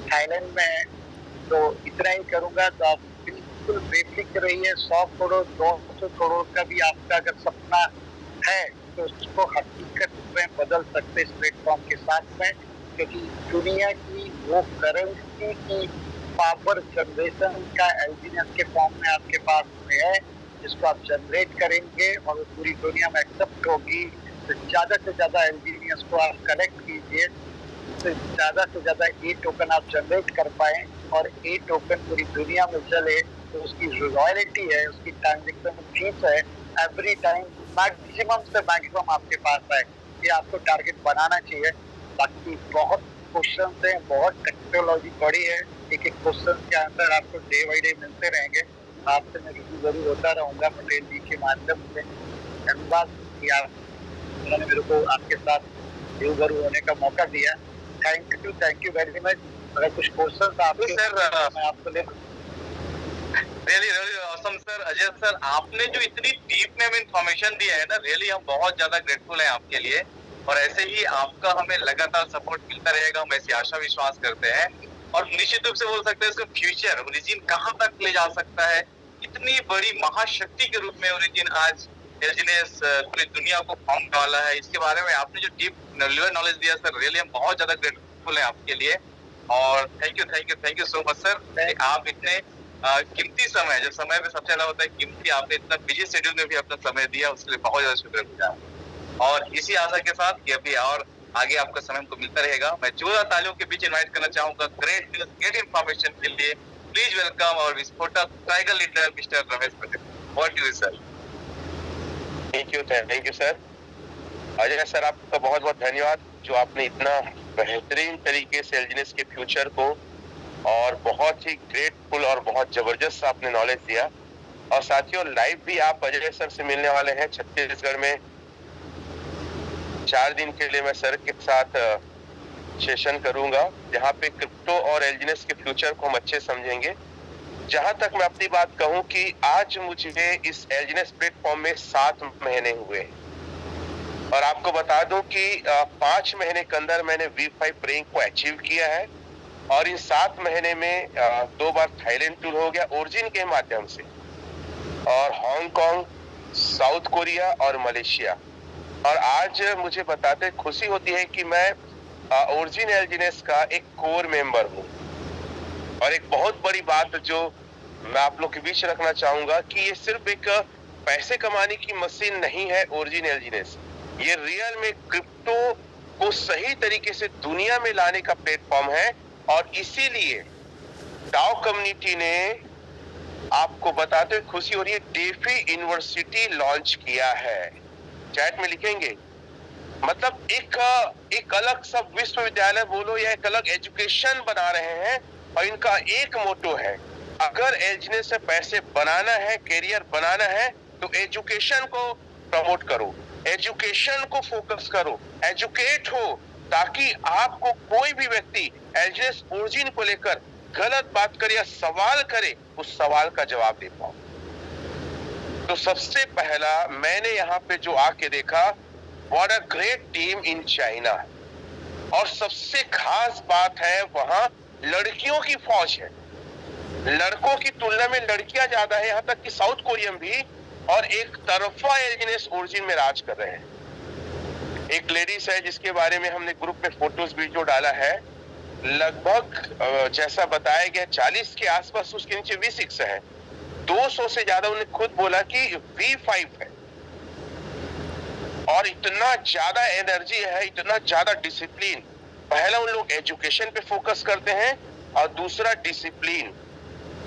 थाईलैंड में है तो इतना ही करूंगा। तो आप बिल्कुल बेफिक्र रहिए। 100 करोड़ 200 करोड़ का भी आपका अगर सपना है तो उसको हकीकत में बदल सकते इस प्लेटफॉर्म के साथ में, क्योंकि दुनिया की वो करेंसी की पावर जनरेशन का एलजीनियस के फॉर्म में आपके पास में है, जिसको आप जनरेट करेंगे और वो पूरी दुनिया में एक्सेप्ट होगी। तो ज़्यादा से ज़्यादा एलजीनियस को आप कलेक्ट कीजिए, तो ज़्यादा से ज़्यादा ए टोकन आप जनरेट कर पाएँ और ए टोकन पूरी दुनिया में चले तो उसकी रॉयल्टी है, उसकी ट्रांजेक्शन फीस है, एवरी टाइम मैक्सिमम से मैक्सिमम आपके पास है। ये आपको टारगेट बनाना चाहिए। बाकी बहुत क्वेश्चन हैं, बहुत टेक्नोलॉजी बड़ी है, एक एक क्वेश्चन के आंसर आपको डे बाई डे मिलते रहेंगे। आपसे मैं रिव्यू जरूर होता रहूँगा पटेल जी के माध्यम से। धन्यवाद कि आप उन्होंने मेरे को आपके साथ रिव्यू जरूर होने का मौका दिया। Thank you very much. अगर कुछ क्वेश्चन आपके सर मैं आपको ले really really awesome sir. Ajay sir, आपने जो इतनी डीप में हमें इंफॉर्मेशन दिया है ना, रियली हम बहुत ज्यादा ग्रेटफुल हैं आपके लिए। और ऐसे ही आपका हमें लगातार सपोर्ट मिलता रहेगा, हम ऐसी आशा विश्वास करते हैं। और निश्चित रूप से बोल सकते हैं इसका फ्यूचर ओरिजिन कहाँ तक ले जा सकता है। इतनी बड़ी महाशक्ति के रूप में ओरिजिन आज एलजीनियस पूरी दुनिया को फॉर्म वाला है, इसके बारे में आपने जो डीप नॉलेज दिया सर, रियली हम बहुत ज्यादा ग्रेटफुल हैं आपके लिए। और thank you so much sir. आप इतने कीमती समय, जब समय में सबसे ज्यादा होता है कीमती, आपने इतना बिजी शेड्यूल में भी अपना समय दिया, उसके लिए बहुत ज्यादा शुक्रगुजार। और इसी आशा के साथ कि अभी और आगे आपका समय हमको मिलता रहेगा। मैं जोरदार तालियों के बीच इनवाइट करना चाहूंगा ग्रेट न्यूज, ग्रेट इन्फॉर्मेशन के लिए प्लीज वेलकम और विस्फोटक tiger leader mister Ramesh Patel. What do you sir? Thank you sir. Ajay sir, आपका बहुत बहुत धन्यवाद जो आपने इतना बेहतरीन तरीके से एलजीनियस के फ्यूचर को और बहुत ही ग्रेटफुल और बहुत जबरदस्त आपने नॉलेज दिया। और साथियों, लाइव भी आप अजय सर से मिलने वाले हैं छत्तीसगढ़ में। 4 दिन के लिए मैं सर के साथ सेशन करूंगा जहां पे क्रिप्टो और एलजीनियस के फ्यूचर को हम अच्छे समझेंगे। जहां तक मैं अपनी बात कहूं कि आज मुझे इस एलजीनियस प्लेटफॉर्म में 7 महीने हुए और आपको बता दूं कि 5 महीने के अंदर मैंने V5 रैंक को अचीव किया है। और इन 7 महीने में 2 बार थाईलैंड टूर हो गया ओरिजिन के माध्यम से, और हांगकांग, साउथ कोरिया और मलेशिया। और आज मुझे बताते खुशी होती है कि मैं ओरिजिन एलजीनियस का एक कोर मेंबर हूँ। और एक बहुत बड़ी बात जो मैं आप लोग के बीच रखना चाहूंगा कि ये सिर्फ एक पैसे कमाने की मशीन नहीं है ओरिजिन एलजीनियस, ये रियल में क्रिप्टो को सही तरीके से दुनिया में लाने का प्लेटफॉर्म है। और इसीलिए डाओ कम्युनिटी ने, आपको बताते हुए खुशी हो रही है, डेफी यूनिवर्सिटी लॉन्च किया है। चैट में लिखेंगे, मतलब एक अलग सब विश्वविद्यालय बोलो या एक अलग एजुकेशन बना रहे हैं। और इनका एक मोटो है, अगर एलजीनियस से पैसे बनाना है, करियर बनाना है, तो एजुकेशन को प्रमोट करो, एजुकेशन को फोकस करो, एजुकेट हो, ताकि आपको कोई भी व्यक्ति एलजीनियस ओरिजिन को लेकर गलत बात करे या सवाल करे, उस सवाल का जवाब दे पाओ। तो सबसे पहला मैंने यहाँ पे जो आके देखा, what a great team in China. और सबसे खास बात है, वहां लड़कियों की फौज है, लड़कों की तुलना में लड़कियां ज्यादा है, यहाँ तक कि साउथ कोरियन भी, और एक तरफा एलजीनियस ओरिजिन में राज कर रहे हैं। एक लेडीज है जिसके बारे में हमने ग्रुप में फोटोज वीडियो डाला है, लगभग जैसा बताया गया 40 के आसपास, उसके नीचे V6 है, 200 से ज्यादा उन्हें खुद बोला कि V5 है। और इतना ज्यादा एनर्जी है, इतना ज्यादा डिसिप्लिन। पहला उन लोग एजुकेशन पे फोकस करते हैं और दूसरा डिसिप्लिन।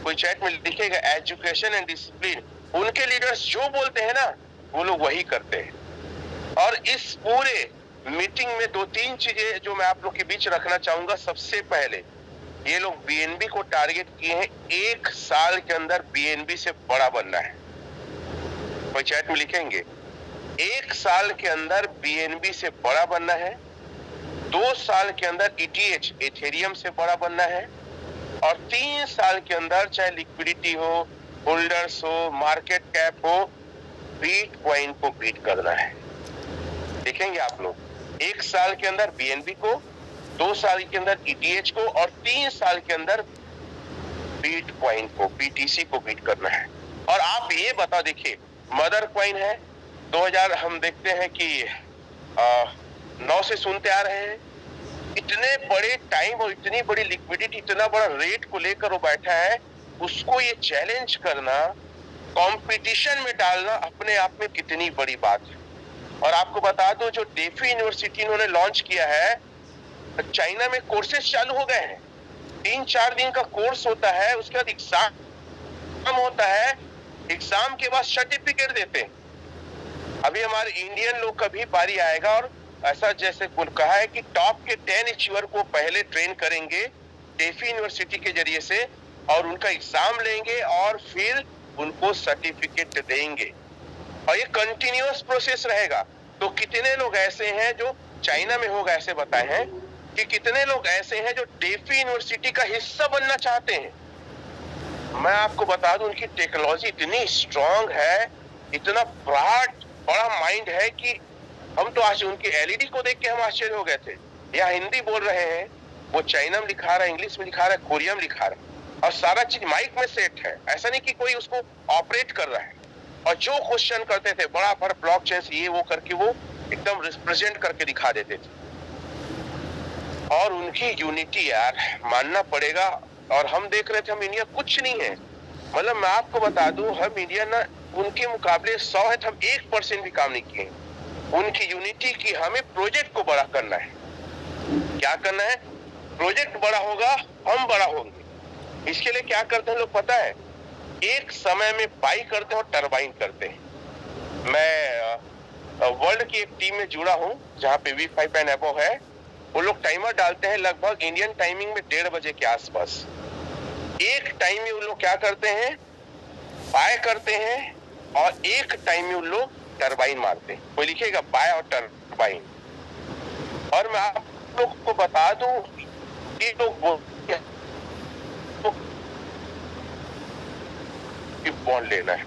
कोई चैट में लिखेगा एजुकेशन एंड डिसिप्लिन। उनके लीडर्स जो बोलते हैं ना, वो लोग वही करते हैं। और इस पूरे मीटिंग में 2-3 चीजें जो मैं आप लोग के बीच रखना चाहूंगा। सबसे पहले ये लोग बीएनबी को टारगेट किए हैं, 1 साल के अंदर बीएनबी से बड़ा बनना है। कोई चैट में लिखेंगे 1 साल के अंदर बीएनबी से बड़ा बनना है, 2 साल के अंदर ETH एथेरियम से बड़ा बनना है, और 3 साल के अंदर चाहे लिक्विडिटी हो, होल्डर्स हो, मार्केट कैप हो, बिटकॉइन को बीट करना है। देखेंगे आप लोग 1 साल के अंदर बीएनबी को, 2 साल के अंदर ETH को, और 3 साल के अंदर बिटकॉइन को, BTC को बीट करना है। और आप ये बता, देखिए मदर कॉइन है 2000, हम देखते हैं कि 9 से सुनते आ रहे हैं। इतने बड़े टाइम और इतनी बड़ी लिक्विडिटी, इतना बड़ा रेट को लेकर वो बैठा है, उसको ये चैलेंज करना, कंपटीशन में डालना अपने आप में कितनी बड़ी बात है। और आपको बता दूं, जो डेफी यूनिवर्सिटी इन्होंने लॉन्च किया है, चाइना में कोर्सेज चालू हो गए हैं। 3-4 दिन का कोर्स होता है, उसके बाद एग्जाम होता है, एग्जाम के बाद सर्टिफिकेट देते हैं। अभी हमारे इंडियन लोग का भी बारी आएगा, और ऐसा जैसे कहा है कि टॉप के 10 अचीवर को पहले ट्रेन करेंगे डेफी यूनिवर्सिटी के जरिए से, और उनका एग्जाम लेंगे और फिर उनको सर्टिफिकेट देंगे, और ये कंटिन्यूअस प्रोसेस रहेगा। तो कितने लोग ऐसे हैं जो चाइना में होगा, ऐसे बताए हैं कि कितने लोग ऐसे हैं जो डेफी यूनिवर्सिटी का हिस्सा बनना चाहते हैं। मैं आपको बता दूं, उनकी टेक्नोलॉजी इतनी स्ट्रांग है, इतना बड़ा माइंड है कि हम तो आज उनके एलईडी को देख के हम आश्चर्य हो गए थे। यहाँ हिंदी बोल रहे हैं, वो चाइना में लिखा रहा है, इंग्लिश में लिखा रहा है, कोरिया में लिखा रहा है, और सारा चीज माइक में सेट है। ऐसा नहीं कि कोई उसको ऑपरेट कर रहा है। और जो क्वेश्चन करते थे बड़ा भर ब्लॉकचेन से ये वो करके वो एकदम रिप्रेजेंट करके दिखा देते थे। और उनकी यूनिटी यार मानना पड़ेगा। और हम देख रहे थे, हम इंडिया कुछ नहीं है। मतलब मैं आपको बता दूं, हम इंडिया ना उनके मुकाबले 100 है, तो हम 1% भी काम नहीं किए। उनकी यूनिटी की, हमें प्रोजेक्ट को बड़ा करना है। क्या करना है? प्रोजेक्ट बड़ा होगा, हम बड़ा होंगे। इसके लिए क्या करते हैं लोग पता है? एक समय में बाई करते हैं और टरबाइन करते हैं। मैं वर्ल्ड की एक टीम में जुड़ा हूं जहां पे V5 एंड अबव है। वो लोग टाइमर डालते हैं लगभग इंडियन टाइमिंग में 1:30 बजे के आसपास। एक टाइम में उन लोग क्या करते हैं? बाय करते हैं, और एक टाइम में उन लोग टरबाइन मारते हैं। कोई लिखेगा बाय और टरबाइन। और मैं आप लोग को बता दूं, ये लोग बॉन्ड लेना है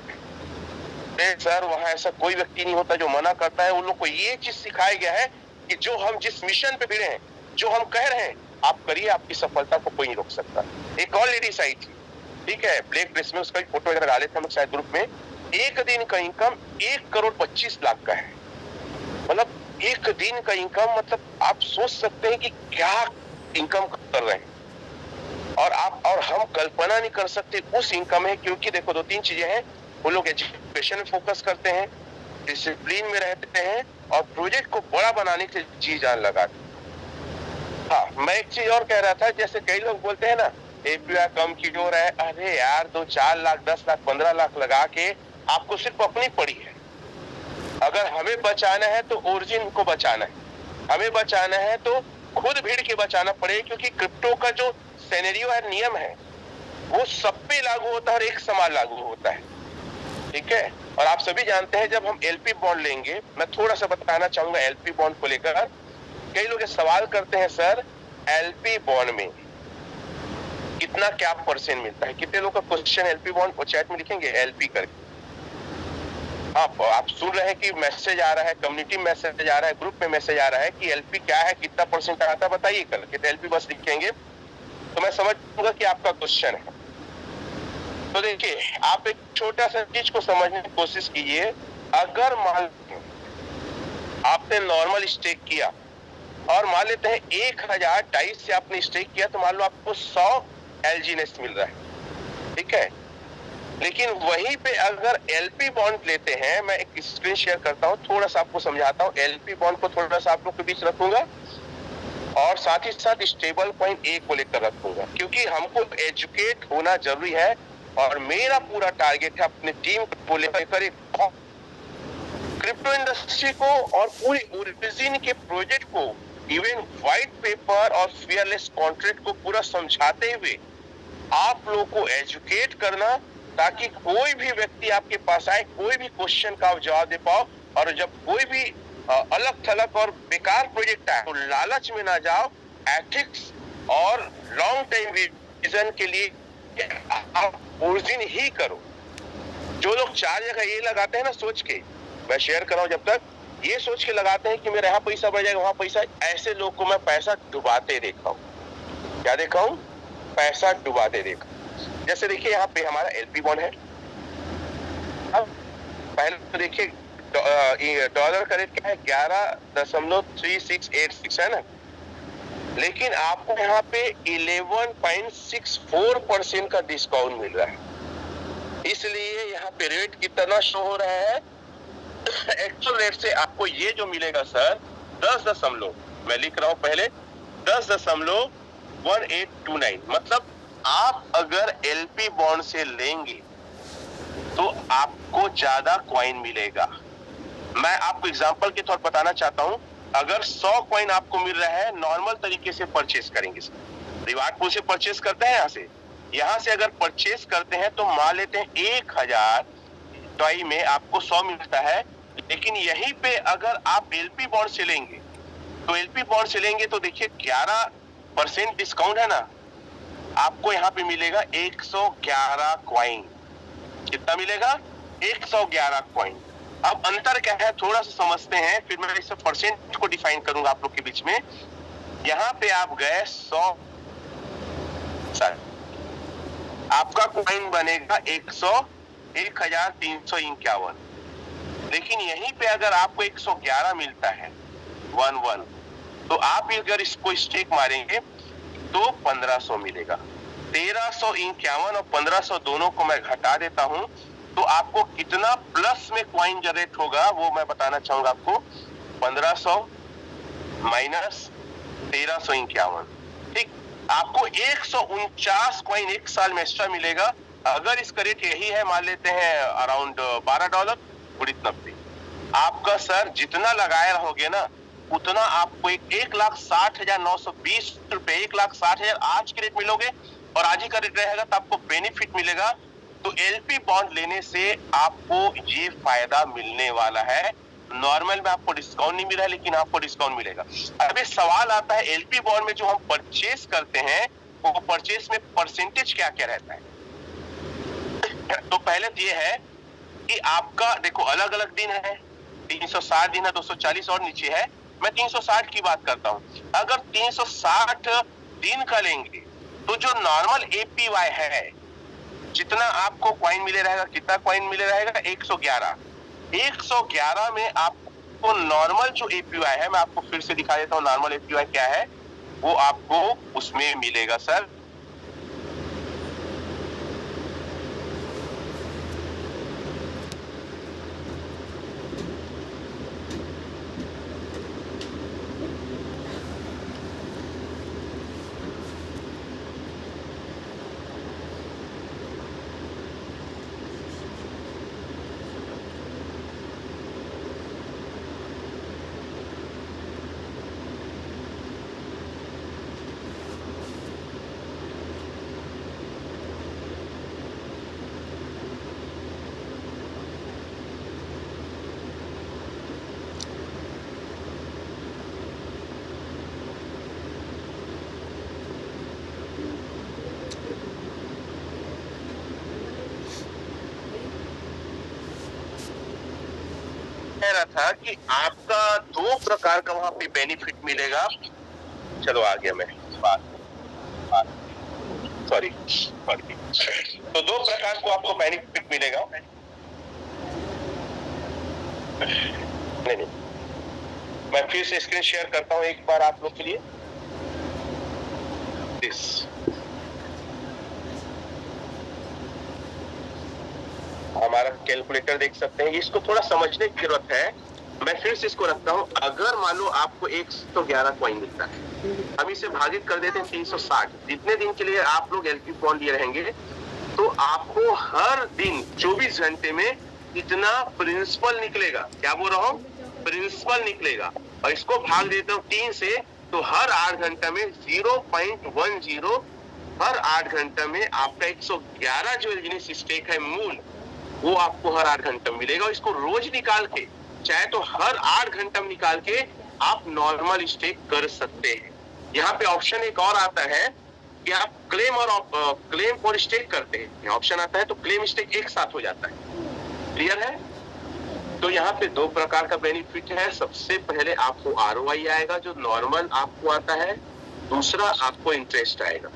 सर, वहां ऐसा कोई व्यक्ति नहीं होता जो मना करता है। उन लोग को ये चीज सिखाया गया है कि जो हम जिस मिशन पे भिड़े हैं, जो हम कह रहे हैं, आप करिए, आपकी सफलता को कोई नहीं रोक सकता। एक और लेडीज आई थी, ठीक है, ब्लैक ड्रेस में, उसका फोटो वगैरह डाले थे हम शायद ग्रुप में। एक दिन का इनकम 1,25,00,000 का है। मतलब एक दिन का इनकम, मतलब आप सोच सकते हैं कि क्या इनकम कर रहे हैं। और हम कल्पना नहीं कर सकते उस इनकम है, क्योंकि देखो 2-3 चीजें हैं। वो लोग एजुकेशन में फोकस करते हैं, डिसिप्लिन में रहते हैं, और प्रोजेक्ट को बड़ा बनाने के जी जान लगाते हैं। हाँ, मैं एक चीज और कह रहा था, जैसे कई लोग बोलते हैं ना एपीआई कम की जोर है। अरे यार, 2-4 लाख, 10 लाख, 15 लाख लगा के आपको सिर्फ अपनी पड़ी है। अगर हमें बचाना है तो ओरिजिन को बचाना है, हमें बचाना है तो खुद भीड़ के बचाना पड़ेगा। क्योंकि क्रिप्टो का जो सिनेरियो है, नियम है, वो सब पे लागू होता है और एक समान लागू होता है, ठीक है। और आप सभी जानते हैं, जब हम एलपी बॉन्ड लेंगे, मैं थोड़ा सा बताना चाहूंगा एलपी बॉन्ड को लेकर। कई लोग सवाल करते हैं, सर एलपी बॉन्ड में कितना क्या परसेंट मिलता है? कितने लोग का क्वेश्चन एलपी बॉन्ड को चैट में लिखेंगे एलपी करके। आप सुन रहे हैं कि मैसेज आ रहा है, कम्युनिटी मैसेज आ रहा है, ग्रुप में मैसेज आ रहा है कि एलपी क्या है, कितना परसेंट आता है बताइए करके। तो एलपी बस लिखेंगे तो मैं समझ लूंगा कि आपका क्वेश्चन है। तो देखिए, आप एक छोटा सा चीज को समझने की कोशिश कीजिए। अगर मान आपने नॉर्मल स्टेक किया, और मान लेते हैं 1000 से आपने स्टेक किया, तो मान लो आपको 100 एलजीनेस मिल रहा है, ठीक है। लेकिन वहीं पे अगर एलपी बॉन्ड लेते हैं, मैं एक स्क्रीन शेयर करता हूं, थोड़ा सा आपको समझाता हूं। एलपी बॉन्ड को थोड़ा सा आप लोग के बीच रखूंगा, और साथ ही साथ स्टेबल कॉइन ए को लेकर रखूंगा, क्योंकि हमको एजुकेट होना जरूरी है। और मेरा पूरा टारगेट है अपनी टीम को लेकर एक क्रिप्टो इंडस्ट्री को और पूरी ओरिजिन के प्रोजेक्ट को, इवन व्हाइट पेपर और फियरलेस कॉन्ट्रैक्ट को पूरा समझाते हुए आप लोगों को एजुकेट करना, ताकि कोई भी व्यक्ति आपके पास आए, कोई भी क्वेश्चन का आप जवाब दे पाओ, और जब कोई भी अलग थलग और बेकार प्रोजेक्ट आए तो लालच में ना जाओ, एथिक्स और लॉन्ग टाइम विजन के लिए आप ओरिजिन ही करो। जो लोग 4 जगह ये लगाते हैं ना सोच के, मैं शेयर कर रहा हूं, जब तक ये सोच के लगाते हैं कि मेरा यहाँ पैसा बढ़ जाएगा, वहां पैसा, ऐसे लोग को मैं पैसा डुबाते देखा हूं। क्या देखा हूं? पैसा डुबाते देखा। जैसे देखिए यहाँ पे हमारा एलपी बॉन्ड है, पहले तो देखिए डॉलर का रेट क्या है, 11.3686 है ना, लेकिन आपको यहाँ पे 11.64% का डिस्काउंट मिल रहा है। इसलिए यहाँ पे रेट कितना शो हो रहा है, एक्चुअल रेट से आपको ये जो मिलेगा सर 10, मैं लिख रहा हूं पहले 10.1829, मतलब आप अगर एलपी बॉन्ड से लेंगे तो आपको ज्यादा कॉइन मिलेगा। मैं आपको एग्जांपल के तौर पर बताना चाहता हूं, अगर 100 कॉइन आपको मिल रहा है नॉर्मल तरीके से परचेस करेंगे, रिवार्ड पूल से परचेस करते हैं, यहाँ से अगर परचेस करते हैं तो मान लेते हैं 1000 टॉय में आपको 100 मिलता है, लेकिन यहीं पे अगर आप एलपी बॉन्ड से लेंगे तो एलपी बॉन्ड से लेंगे तो देखिए 11% डिस्काउंट है ना, आपको यहाँ पे मिलेगा 111 कॉइन। कितना मिलेगा? 111 कॉइन। अब अंतर क्या है थोड़ा सा समझते हैं, फिर मैं इस परसेंट को डिफाइन करूंगा आप लोग के बीच में। यहाँ पे आप गए 100, आपका कॉइन बनेगा 1351, लेकिन यहीं पे अगर आपको 111 मिलता है 11, तो आप अगर इसको स्टेक मारेंगे तो 1500 मिलेगा। 1351 और 1500 दोनों को मैं घटा देता हूं तो आपको कितना प्लस में कॉइन जनरेट होगा वो मैं बताना चाहूंगा आपको। 1500 माइनस 1351, ठीक, आपको 149 कॉइन एक साल में एक्स्ट्रा मिलेगा। अगर इसका रेट यही है, मान लेते हैं अराउंड $12, 90, आपका सर जितना लगाए रहोगे ना उतना आपको 1,60,920 रुपए, 1,60,000 आज के रेट मिलोगे, और आज ही का रेट रहेगा तो आपको बेनिफिट मिलेगा। तो एलपी बॉन्ड लेने से आपको ये फायदा मिलने वाला है। नॉर्मल में आपको डिस्काउंट नहीं मिल रहा है, लेकिन आपको डिस्काउंट मिलेगा। अब ये सवाल आता है, एलपी बॉन्ड में जो हम परचेस करते हैं वो परचेस में परसेंटेज क्या क्या रहता है? तो पहले तो ये है कि आपका देखो अलग अलग दिन है, 360 दिन है, 240 और नीचे है। मैं 360 की बात करता हूं। अगर 360 दिन का लेंगे तो जो नॉर्मल एपीवाई है, जितना आपको कॉइन मिले रहेगा, कितना कॉइन मिले रहेगा? 111। 111 में आपको नॉर्मल जो एपीवाई है, मैं आपको फिर से दिखा देता हूं नॉर्मल एपीवाई क्या है, वो आपको उसमें मिलेगा सर कह रहा था कि आपका 2 प्रकार का वहां पे बेनिफिट मिलेगा। चलो आ गया मैं बात सॉरी। तो 2 प्रकार को आपको बेनिफिट मिलेगा। नहीं, मैं फिर से स्क्रीन शेयर करता हूं एक बार आप लोग के लिए। हमारा कैलकुलेटर देख सकते हैं, इसको थोड़ा समझने की जरूरत है। मैं फिर से इसको रखता हूं। अगर मान लो आपको 111 कॉइन मिलता है, हम इसे भागित कर देते हैं 360, जितने दिन के लिए आप लोग एलपी बॉन्ड लिए रहेंगे, तो आपको हर दिन 24 घंटे में इतना प्रिंसिपल निकलेगा। क्या बोल रहा हूँ? प्रिंसिपल निकलेगा। और इसको भाग देता हूँ 3 से, तो हर 8 घंटा में 0.10, हर 8 घंटा में आपका 111 जो एलजीएस स्टेक है मूल, वो आपको हर 8 घंटा में मिलेगा। और इसको रोज निकाल के, चाहे तो हर 8 घंटा में निकाल के आप नॉर्मल स्टेक कर सकते हैं। यहाँ पे ऑप्शन एक और आता है कि आप क्लेम और स्टेक करते हैं, ऑप्शन आता है तो क्लेम स्टेक एक साथ हो जाता है। क्लियर है? तो यहाँ पे 2 प्रकार का बेनिफिट है। सबसे पहले आपको आरओआई आएगा जो नॉर्मल आपको आता है, दूसरा आपको इंटरेस्ट आएगा।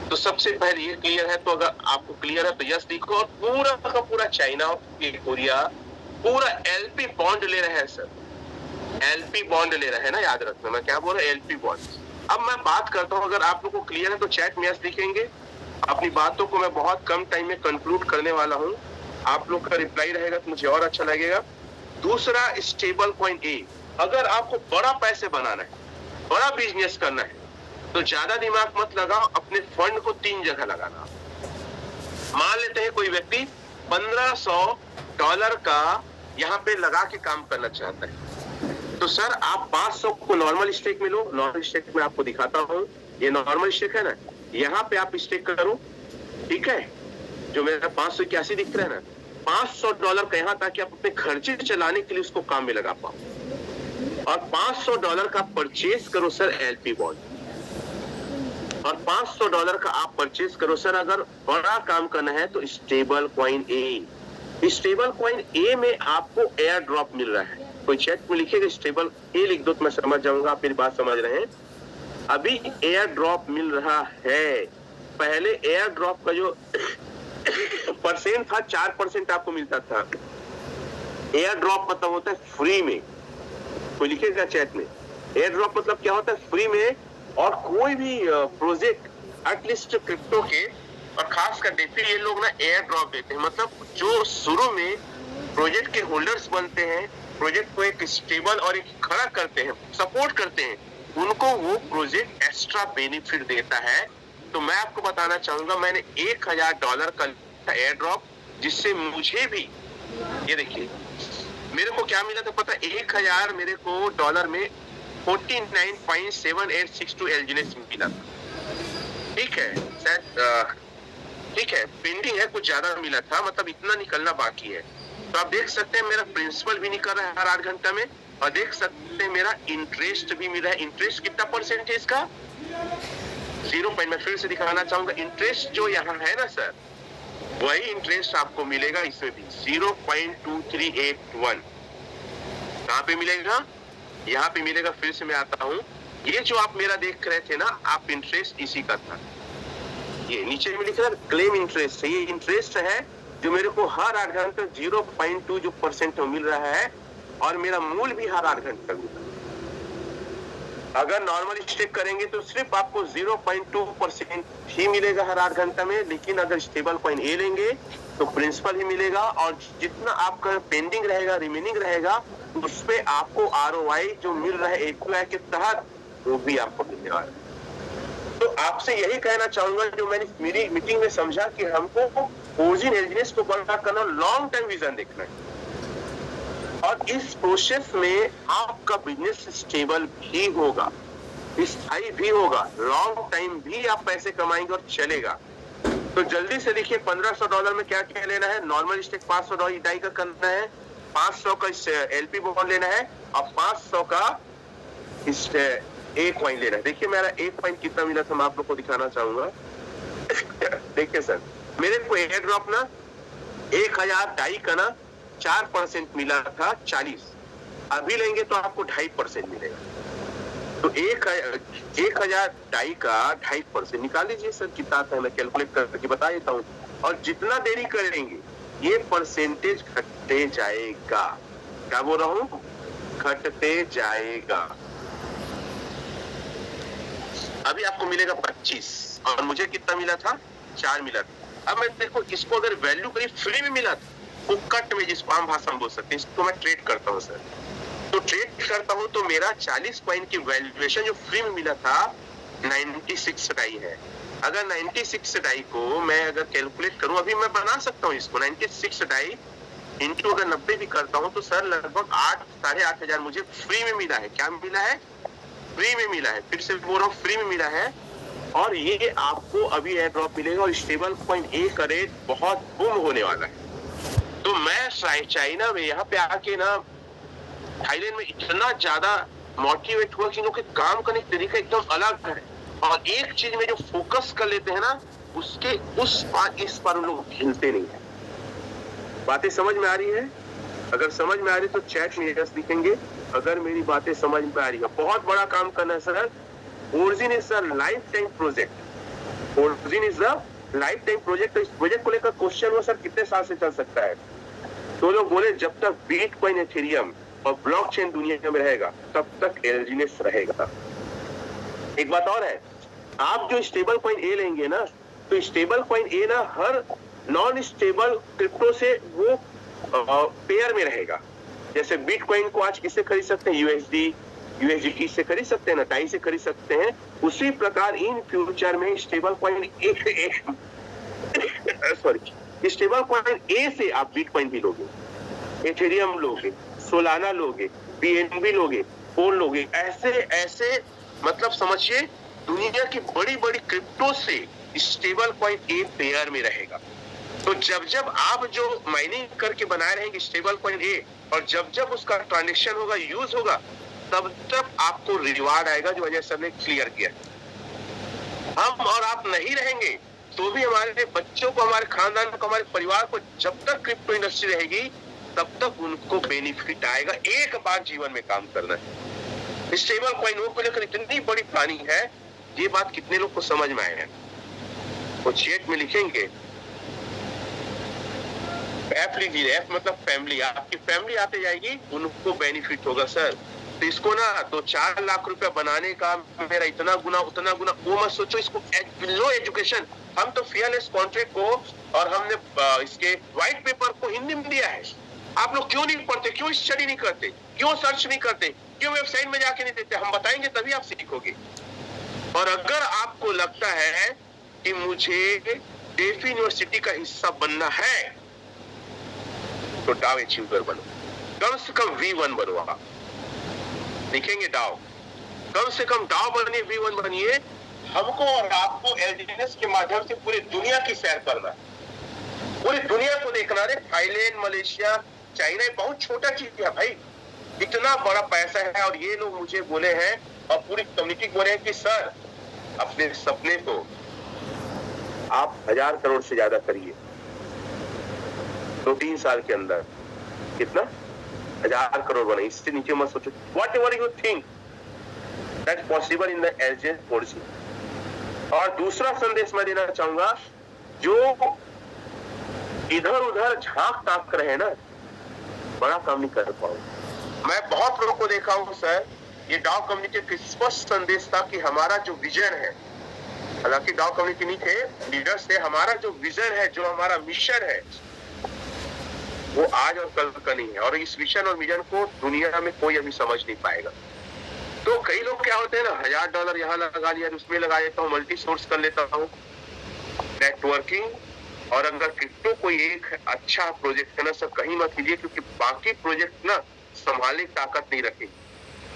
तो सबसे पहले ये क्लियर है, तो अगर आपको क्लियर है तो यस लिखो। और पूरा का पूरा चाइना और कोरिया पूरा एलपी बॉन्ड ले रहे हैं सर, एलपी बॉन्ड ले रहे हैं ना, याद रखना मैं क्या बोल रहा हूँ, एलपी बॉन्ड। अब मैं बात करता हूँ, अगर आप लोग को क्लियर है तो चैट में यस लिखेंगे। अपनी बातों को मैं बहुत कम टाइम में कंक्लूड करने वाला हूँ, आप लोग का रिप्लाई रहेगा तो मुझे और अच्छा लगेगा। दूसरा स्टेबल कॉइन ए, अगर आपको बड़ा पैसे बनाना है, बड़ा बिजनेस करना है, तो ज्यादा दिमाग मत लगाओ, अपने फंड को 3 जगह लगाना। मान लेते हैं कोई व्यक्ति $1500 का यहाँ पे लगा के काम करना चाहता है, तो सर आप 500 को नॉर्मल स्टेक में लो। नॉर्मल स्टेक में आपको दिखाता हूँ, ये नॉर्मल स्टेक है ना, यहाँ पे आप स्टेक करो, ठीक है। जो मेरा 581 दिख रहा है ना, $500 का यहाँ, ताकि आप अपने खर्चे चलाने के लिए उसको काम में लगा पाओ। और $500 का परचेज करो सर एलपी बॉन्ड, और $500 का आप परचेज करो सर अगर बड़ा काम करना है तो स्टेबल कॉइन ए। स्टेबल कॉइन ए में आपको एयर ड्रॉप मिल रहा है। कोई चैट में लिखेगा स्टेबल ए लिख दो तो मैं समझ जाऊंगा आप मेरी बात समझ रहे हैं। अभी एयर ड्रॉप मिल रहा है, पहले एयर ड्रॉप का जो परसेंट था 4% आपको मिलता था। एयर ड्रॉप मतलब होता है फ्री में। कोई लिखेगा चैट में, एयर ड्रॉप मतलब क्या होता है, फ्री में। और कोई भी प्रोजेक्ट एटलीस्ट क्रिप्टो के, और खास कर देखिए ये लोग ना एयर ड्रॉप देते हैं, मतलब जो शुरू में प्रोजेक्ट के होल्डर्स बनते हैं, प्रोजेक्ट को एक स्टेबल और एक खड़ा करते हैं, सपोर्ट करते हैं, उनको वो प्रोजेक्ट एक्स्ट्रा बेनिफिट देता है। तो मैं आपको बताना चाहूंगा, मैंने $1000 का एयर ड्रॉप, जिससे मुझे भी, ये देखिए मेरे को क्या मिला था पता, 1000 मेरे को डॉलर में 49.7862 एलजीएस मिला था। ठीक है शायद, ठीक है पेंडिंग है, कुछ ज्यादा मिला था, मतलब इतना निकलना बाकी है। तो आप देख सकते हैं मेरा प्रिंसिपल भी निकल रहा है हर 8 घंटा में, और देख सकते हैं मेरा इंटरेस्ट भी मिल रहा है। इंटरेस्ट कितना परसेंट है इसका, 0. मैं फिर से दिखाना चाहूंगा, इंटरेस्ट जो यहाँ है ना सर, वही इंटरेस्ट आपको मिलेगा इसमें भी, 0.2381। कहाँ पे मिलेगा, यहाँ पे मिलेगा। फिर से मैं आता हूँ, ये जो आप मेरा देख रहे थे ना, आप इंटरेस्ट इसी का था, ये नीचे में लिख रहा है क्लेम इंटरेस्ट, ये इंटरेस्ट है जो मेरे को हर 8 घंटे 0.2 जो परसेंट मिल रहा है, और मेरा मूल भी हर 8 घंटे मिल रहा है। अगर नॉर्मल स्टेक करेंगे तो सिर्फ आपको 0.2% ही मिलेगा हर 8 घंटा में, लेकिन अगर स्टेबल कॉइन ए लेंगे तो प्रिंसिपल ही मिलेगा, और जितना आपका पेंडिंग रहेगा, रिमेनिंग रहेगा, उस पे आपको आरओआई जो मिल रहा है एक्यूआई के तहत, वो भी आपको मिलने वाला है। तो आपसे यही कहना चाहूंगा, जो मैंने मेरी मीटिंग में समझा कि हमको ओरिजिन एलजीएस को बड़ा करना, लॉन्ग टर्म विजन देखना है, और इस प्रोसेस में आपका बिजनेस स्टेबल भी होगा, स्थायी भी होगा, लॉन्ग टाइम भी आप पैसे कमाएंगे और चलेगा। तो जल्दी से लिखिए, $1500 में क्या क्या लेना है, नॉर्मल स्टेक $500 डाई का करना है, 500 का एलपी बॉन्ड लेना है, और 500 का एक कॉइन लेना है। देखिए मेरा एक कॉइन कितना मिला था, मैं आप लोग को दिखाना चाहूंगा। देखिए सर, मेरे को एयर ड्रॉप ना 1000 डाई का ना 4% मिला था 40, अभी लेंगे तो आपको 2.5% मिलेगा। तो 1000 डाई का 2.5% निकाल लीजिए सर, कितना आता है मैं कैलकुलेट करके बता देता हूँ। और जितना देरी करेंगे ये परसेंटेज घटते जाएगा। क्या बोल रहा हूँ, घटते जाएगा। अभी आपको मिलेगा 25, और मुझे कितना मिला था, 4 मिला था। अब मैं देखो इसको अगर वैल्यू करी, फ्री में मिला था, वो कट में, जिसको आम भाषा में बोल सकते हैं, इसको मैं ट्रेड करता हूँ सर। तो ट्रेड करता हूँ तो मेरा 40 कॉइन की वैल्यूएशन जो फ्री में मिला था 96 डाई है। अगर 96 डाई को मैं अगर कैलकुलेट करूं, अभी मैं बना सकता हूं इसको, 96 डाई इंटू अगर 90 भी करता हूँ तो सर लगभग 8 साढ़े 8 हजार मुझे फ्री में मिला है। क्या मिला है? फ्री में मिला है। फिर से बोल रहा हूँ, फ्री में मिला है। और ये आपको अभी एयर ड्रॉप मिलेगा और स्टेबल कॉइन ए का रेट बहुत बूम होने वाला है। तो मैं चाइना में यहाँ पे आके ना, थाईलैंड में इतना ज्यादा मोटिवेट हुआ कि इन लोग के काम करने का तरीका एकदम अलग है। और एक चीज में जो फोकस कर लेते हैं ना, उसके उस पार इस पार उन लोग हिलते नहीं है। बातें समझ में आ रही है? अगर समझ में आ रही है तो चैट में यस लिखेंगे। अगर मेरी बातें समझ में आ रही है, बहुत बड़ा काम करना है sir. Origin is a life time project. Origin is a life time project. तो इस प्रोजेक्ट को लेकर क्वेश्चन हुआ सर कितने साल से चल सकता है? तो लोग बोले जब तक बिटकॉइन, एथेरियम और ब्लॉकचेन दुनिया में रहेगा तब तक एल्जीनेस रहेगा। एक बात और है, आप जो स्टेबल कॉइन ए लेंगे ना, तो स्टेबल कॉइन ए ना हर नॉन स्टेबल क्रिप्टो से वो पेयर में रहेगा। जैसे बिटकॉइन को आज किससे खरीद सकते हैं? यूएसडी से खरीद सकते हैं ना, टाई से खरीद सकते हैं। उसी प्रकार इन फ्यूचर में स्टेबल कॉइन स्टेबल कॉइन ए से आप बिटकॉइन भी लोगे, एथेरियम लोगे, सोलाना लोगे, बीएनबी लोगे, पोल लोगे। ऐसे मतलब समझिए दुनिया की बड़ी बड़ी क्रिप्टो से स्टेबल कॉइन ए पेयर में रहेगा। तो जब आप जो माइनिंग करके बनाए रहेंगे स्टेबल कॉइन ए, और जब उसका ट्रांजेक्शन होगा, यूज होगा, तब आपको रिवार्ड आएगा, जो अजय सर ने क्लियर किया। हम और आप नहीं रहेंगे तो भी हमारे बच्चों को, हमारे खानदान को, हमारे परिवार को, जब तक क्रिप्टो इंडस्ट्री रहेगी तब तक उनको बेनिफिट आएगा। एक बार जीवन में काम करना है। स्टेबल कॉइन को लेकर इतनी बड़ी प्लानिंग है, ये बात कितने लोग को समझ में आएगा? वो चैट में लिखेंगे। एफ लीजिए, एफ मतलब फैमिली। आपकी फैमिली आते जाएगी, उनको बेनिफिट होगा सर। तो इसको ना 2-4 लाख रुपया बनाने का मेरा इतना गुना उतना गुना, वो मत सोचो। इसको लो एजुकेशन। हम तो फियरलेस कॉन्ट्रैक्ट को और हमने इसके व्हाइट पेपर को हिंदी में दिया है। आप लोग क्यों नहीं पढ़ते? क्यों स्टडी नहीं करते? क्यों सर्च नहीं करते? क्यों वेबसाइट में जाके नहीं देते? हम बताएंगे तभी आप सीखोगे। और अगर आपको लगता है कि मुझे डेफी यूनिवर्सिटी का हिस्सा बनना है, तो डाव अचीवर बनो। कम से कम V1 बनो। आप लिखेंगे डाव, कम से कम डाव बनिए, V1 बनिए। हमको और आपको एल्जीनेस के माध्यम से पूरी दुनिया की सैर करना, पूरी दुनिया को देखना है। थाईलैंड, मलेशिया, चाइना बहुत छोटा चीज है भाई, इतना बड़ा पैसा है। और ये लोग मुझे बोले हैं और पूरी कम्युनिटी बोले हैं कि सर अपने सपने को आप 1000 करोड़ से ज्यादा करिए 2-3 साल के अंदर। कितना? 1000 करोड़ बने। इससे नीचे मत सोचो। Whatever you think that possible in the एल्जीनेस पॉलिसी। और दूसरा संदेश मैं देना चाहूंगा, जो इधर उधर झांक ताक रहे ना, बड़ा काम नहीं कर पाओ। मैं बहुत लोगों को देखा हूं सर, ये डाउ कम्युनिटी का स्पष्ट संदेश था कि हमारा जो विजन है, हालांकि डाउ कम्युनिटी नहीं थे, लीडर्स थे, हमारा जो विजन है, जो हमारा मिशन है, वो आज और कल का नहीं है। और इस विजन और मिशन को दुनिया में कोई अभी समझ नहीं पाएगा। तो कई लोग क्या होते हैं ना, $1000 यहाँ लगा लिया, उसमें लगा देता हूँ, मल्टी सोर्स कर लेता हूँ, नेटवर्किंग। और अगर क्रिप्टो कोई एक अच्छा प्रोजेक्ट है ना सर, कहीं मत कीजिए, क्योंकि बाकी प्रोजेक्ट ना संभालने की ताकत नहीं रखेगी।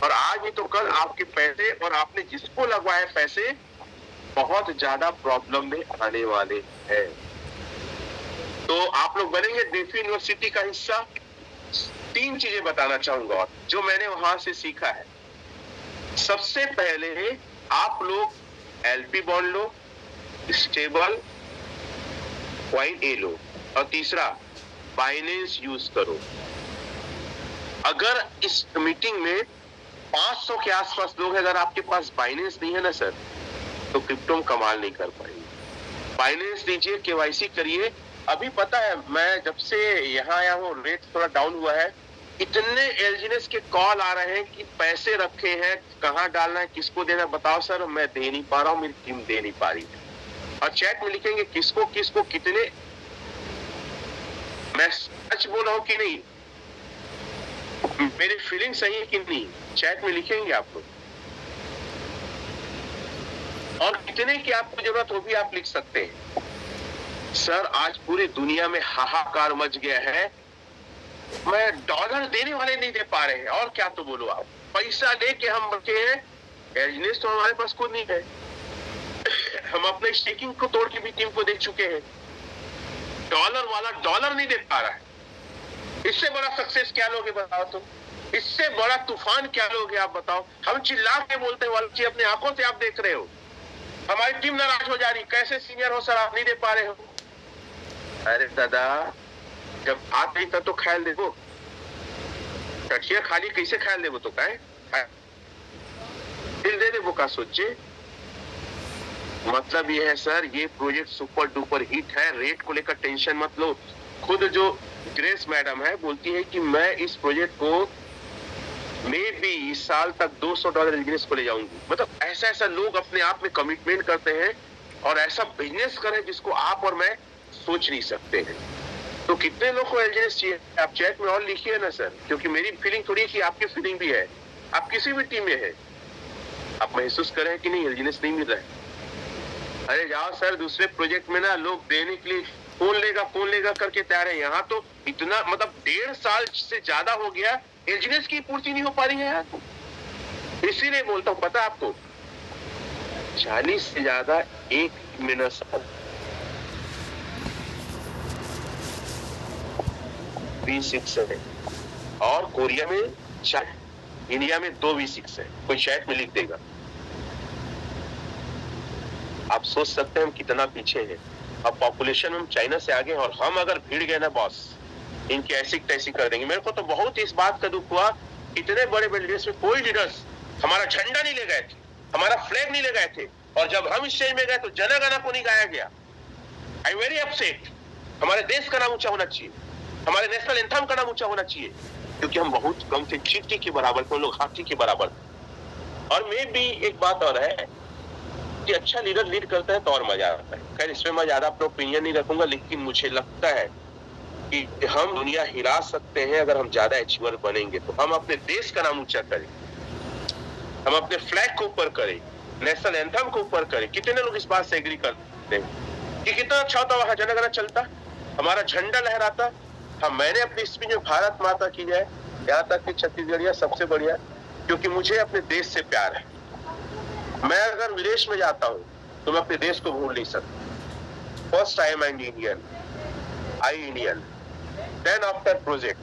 और आज नहीं तो कल आपके पैसे और आपने जिसको लगवाए पैसे बहुत ज्यादा प्रॉब्लम में आने वाले हैं। तो आप लोग बनेंगे डेफी यूनिवर्सिटी का हिस्सा। 3 चीजें बताना चाहूंगा जो मैंने वहां से सीखा है। सबसे पहले आप लोग एलपी बॉन्ड लो, स्टेबल कॉइन ए लो, और तीसरा बाइनेंस यूज करो। अगर इस मीटिंग में 500 के आसपास लोग हैं, अगर आपके पास बाइनेंस नहीं है ना सर, तो क्रिप्टो में कमाल नहीं कर पाएंगे। बाइनेंस लीजिए, केवाईसी करिए। अभी पता है, मैं जब से यहाँ आया हूँ रेट थोड़ा डाउन हुआ है। इतने एल्जीनेस के कॉल आ रहे हैं कि पैसे रखे हैं, कहाँ डालना है, किसको देना, बताओ सर, मैं दे नहीं पा रहा हूँ, मेरी टीम दे नहीं पा रही। और चैट में लिखेंगे किसको किसको कितने। मैं सच बोल रहा हूँ कि नहीं, मेरी फीलिंग सही है कि नहीं, चैट में लिखेंगे आप लोग। और कितने की आपको जरूरत हो भी आप लिख सकते हैं। सर आज पूरी दुनिया में हाहाकार मच गया है मैं डॉलर देने वाले नहीं दे पा रहे हैं, और क्या तो बोलो आप, पैसा लेके हम बचे हैं, एल्जिनेस तो हमारे पास खुद नहीं है। हम अपने स्टेकिंग को तोड़ के भी टीम को दे चुके हैं, डॉलर वाला डॉलर नहीं दे पा रहा है। इससे बड़ा सक्सेस क्या लोगे बताओ तुम, इससे बड़ा तूफान क्या लोगे आप बताओ। हम चिल्ला के बोलते हैं, अपने आंखों से आप देख रहे हो, हमारी टीम नाराज हो जा रही, कैसे सीनियर हो सर आप नहीं दे पा रहे हो। अरे दादा, जब हाथ नहीं था तो ख्याल देखो, टटिया खाली कैसे ख्याल देवो तो काय दिल दे देवो का सोचे। मतलब ये है सर, ये प्रोजेक्ट सुपर डुपर हिट है, रेट को लेकर टेंशन मत लो। खुद जो ग्रेस मैडम है बोलती है कि मैं इस प्रोजेक्ट को मे भी इस साल तक $200 बिजनेस को ले जाऊंगी। मतलब ऐसा ऐसा लोग अपने आप में कमिटमेंट करते हैं और ऐसा बिजनेस करें जिसको आप और मैं सोच नहीं सकते हैं। तो कितने लोग को एलजीएस चाहिए आप चैट में और लिखिए ना सर, क्योंकि मेरी फीलिंग थोड़ी है कि आपकी फीलिंग भी है, आप किसी भी टीम में है, आप महसूस करें कि नहीं एलजीएस नहीं मिल रहा है। अरे जाओ सर, दूसरे प्रोजेक्ट में ना लोग देने के लिए फोन लेगा करके तैयार है। यहाँ तो इतना मतलब 1.5 साल से ज्यादा हो गया, एलजीएस की पूर्ति नहीं हो पा रही है यार। इसीलिए बोलता हूँ, पता आपको 40 से ज्यादा 1 मिनट V6 है, और कोरिया में 4, इंडिया में 2 V6 है। कोई चैट में लिख देगा, आप सोच सकते हैं हम कितना पीछे हैं। अब पॉपुलेशन में हम चाइना से आगे हैं, और हम अगर भीड़ गए ना बॉस, इनकी ऐसी तैसी कर देंगे। मेरे को तो बहुत इस बात का दुख हुआ, इतने बड़े बड़े लीडर्स में कोई लीडर्स हमारा झंडा नहीं ले गए थे, हमारा फ्लैग नहीं ले गए थे, और जब हम स्टेज में गए तो जनगणना को नहीं गाया गया। I am very upset. हमारे देश का नाम ऊंचा होना चाहिए, हमारे नेशनल एंथम का नाम ऊंचा होना चाहिए, क्योंकि हम बहुत कम थे, चींटी के बराबर थे, लोग हाथी के बराबर। और मे भी एक बात और है कि अच्छा लीडर लीड करता है तो और मजा आता है। खैर इसमें मैं ज्यादा अपना ओपिनियन नहीं रखूंगा, लेकिन मुझे लगता है कि हम दुनिया हिला सकते हैं अगर हम ज्यादा अचीवर बनेंगे। तो हम अपने देश का नाम ऊंचा करें, हम अपने फ्लैग को ऊपर करें, नेशनल एंथम को ऊपर करें। कितने लोग इस बात से एग्री करते हैं कि कितना अच्छा होता वहां जनगणना चलता, हमारा झंडा लहराता। हाँ, मैंने अपनी स्पीच में भारत माता की जय, यहाँ तक कि छत्तीसगढ़िया सबसे बढ़िया, क्योंकि मुझे अपने देश से प्यार है। मैं अगर विदेश में जाता हूँ तो मैं अपने देश को भूल नहीं सकता। First time I Indian, then after project.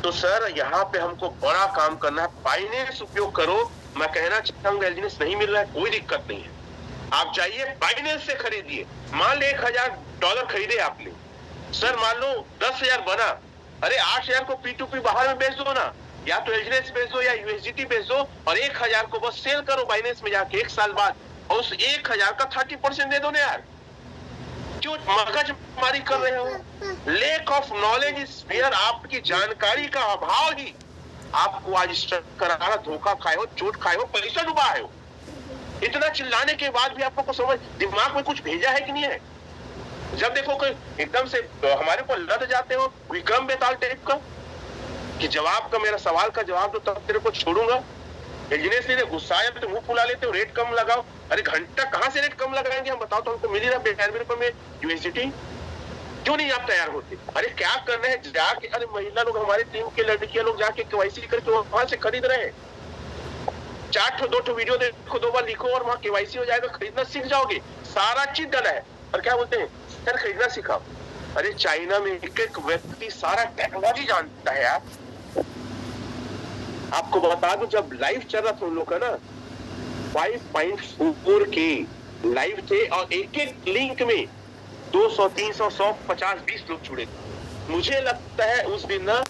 तो सर यहाँ पे हमको बड़ा काम करना है, बाइनेंस उपयोग करो। मैं कहना चाहता हूँ एलजीएस नहीं मिल रहा है, कोई दिक्कत नहीं है, आप जाइए बाइनेंस से खरीदिए। मान लो $1000 खरीदे आपने, सर मान लो 10,000 बना, अरे 8,000 को P2P बाहर में बेच दो ना, या तो एलजीएस बेच दो या यूएसडीटी बेच दो, और 1,000 को बस सेल करो बाइनेंस में जाके 1 साल बाद, और उस 1,000 का 30% दे दो ना यार। क्यों मगजमारी कर रहे हो? Lake of knowledge is fair. आपकी जानकारी का अभाव ही आपको आज करारा धोखा खाए हो, चोट खाए हो, पैसा डुबाए हो। इतना चिल्लाने के बाद भी आपको समझ दिमाग में कुछ भेजा है कि नहीं है? जब देखो कि एकदम से हमारे ऊपर लद जाते हो विक्रम बेताल टाइप का, कि जवाब का, मेरा सवाल का जवाब दो तब तेरे को छोड़ूंगा। एलजीएस ने गुस्सा आया तो मुंह फुला लेते हो, रेट कम लगाओ। अरे घंटा कहां से रेट कम लगाएंगे हम, बताओ तो हमको मिल ही रहा 92 रुपए में यूएसडीटी, क्यों नहीं आप तैयार होते? अरे क्या करना है जाके, अरे महिला लोग, हमारी टीम के लड़कियां लोग जाके केवाईसी करके वहां से खरीद रहे हैं। 4-2 वीडियो देखो, 2 बार लिखो और वहां केवाईसी हो जाएगा, खरीदना सीख जाओगे। सारा चीज डला है। और क्या बोलते हैं सर खरीदना सिखाओ। अरे चाइना में एक व्यक्ति सारा टेक्नोलॉजी जानता है यार। आपको बता दूं, जब लाइव चल रहा था उन लोग का ना 5.4K लाइव थे, और एक लिंक में 200, 300, 100, 50, 20 लोग जुड़े थे। मुझे लगता है उस दिन ना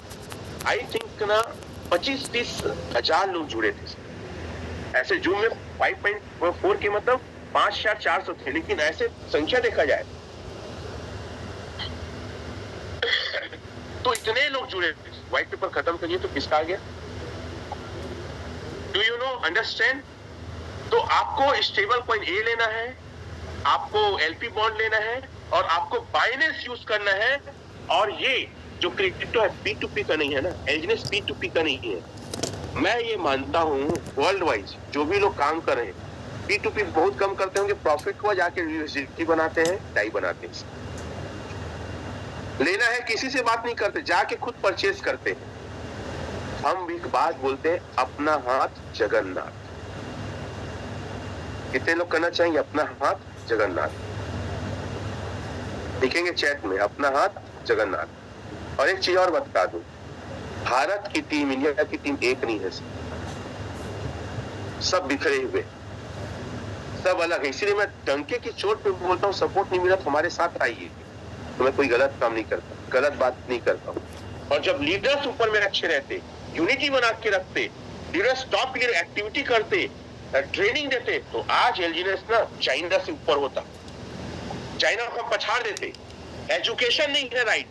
आई थिंक ना 25-30 हजार लोग जुड़े थे। ऐसे जूम में 5.4K मतलब 5,400 थे, लेकिन ऐसे संख्या देखा जाए तो इतने लोग जुड़े थे। व्हाइट पेपर खत्म करिए तो किसका आ गया? Do you know understand? तो आपको स्टेबल कॉइन ए लेना है, आपको एलपी बॉन्ड लेना है, और आपको बाइनेंस यूज करना है। और ये जो क्रिप्टो है P2P का नहीं है ना, एलजीएस P2P का नहीं है। मैं ये मानता हूँ वर्ल्ड वाइज जो भी लोग काम कर रहे हैं P2P बहुत कम करते होंगे, प्रॉफिट को जाके यूएसडीटी बनाते हैं, डाई बनाते हैं। लेना है किसी से बात नहीं करते, जाके खुद परचेज करते हैं। हम एक बात बोलते हैं, अपना हाथ जगन्नाथ। कितने लोग करना चाहेंगे अपना हाथ जगन्नाथ? लिखेंगे चैट में अपना हाथ जगन्नाथ। और एक चीज और बता दूं, भारत की टीम, इंडिया की टीम एक नहीं है, सब बिखरे हुए, सब अलग है। इसीलिए मैं डंके की चोट पे बोलता हूँ, सपोर्ट नहीं मिला तो हमारे साथ आइए। तो मैं कोई गलत काम नहीं करता, गलत बात नहीं करता हूँ। और जब लीडर्स ऊपर में अच्छे रहते, यूनिटी बना के रखते, लीडर्स टॉप लीडर एक्टिविटी करते, ट्रेनिंग देते, तो आज एलजीएस ना चाइना से ऊपर होता। चाइना को हम पछाड़ देते। एजुकेशन नहीं है राइट,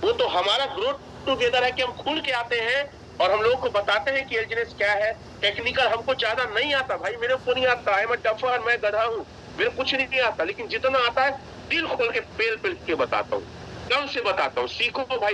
वो तो हमारा ग्रोथ टुगेदर है कि हम खुल के आते हैं और हम लोगों को बताते हैं कि एलजीएस क्या है। टेक्निकल हमको ज्यादा नहीं आता भाई, मेरे को नहीं आता, आई एम अ डफर, मैं गधा हूँ, मेरे कुछ नहीं आता, लेकिन जितना आता है दिल खोल के पेल पेल के बताता हूँ, दम से बताता हूँ। सीखो भाई।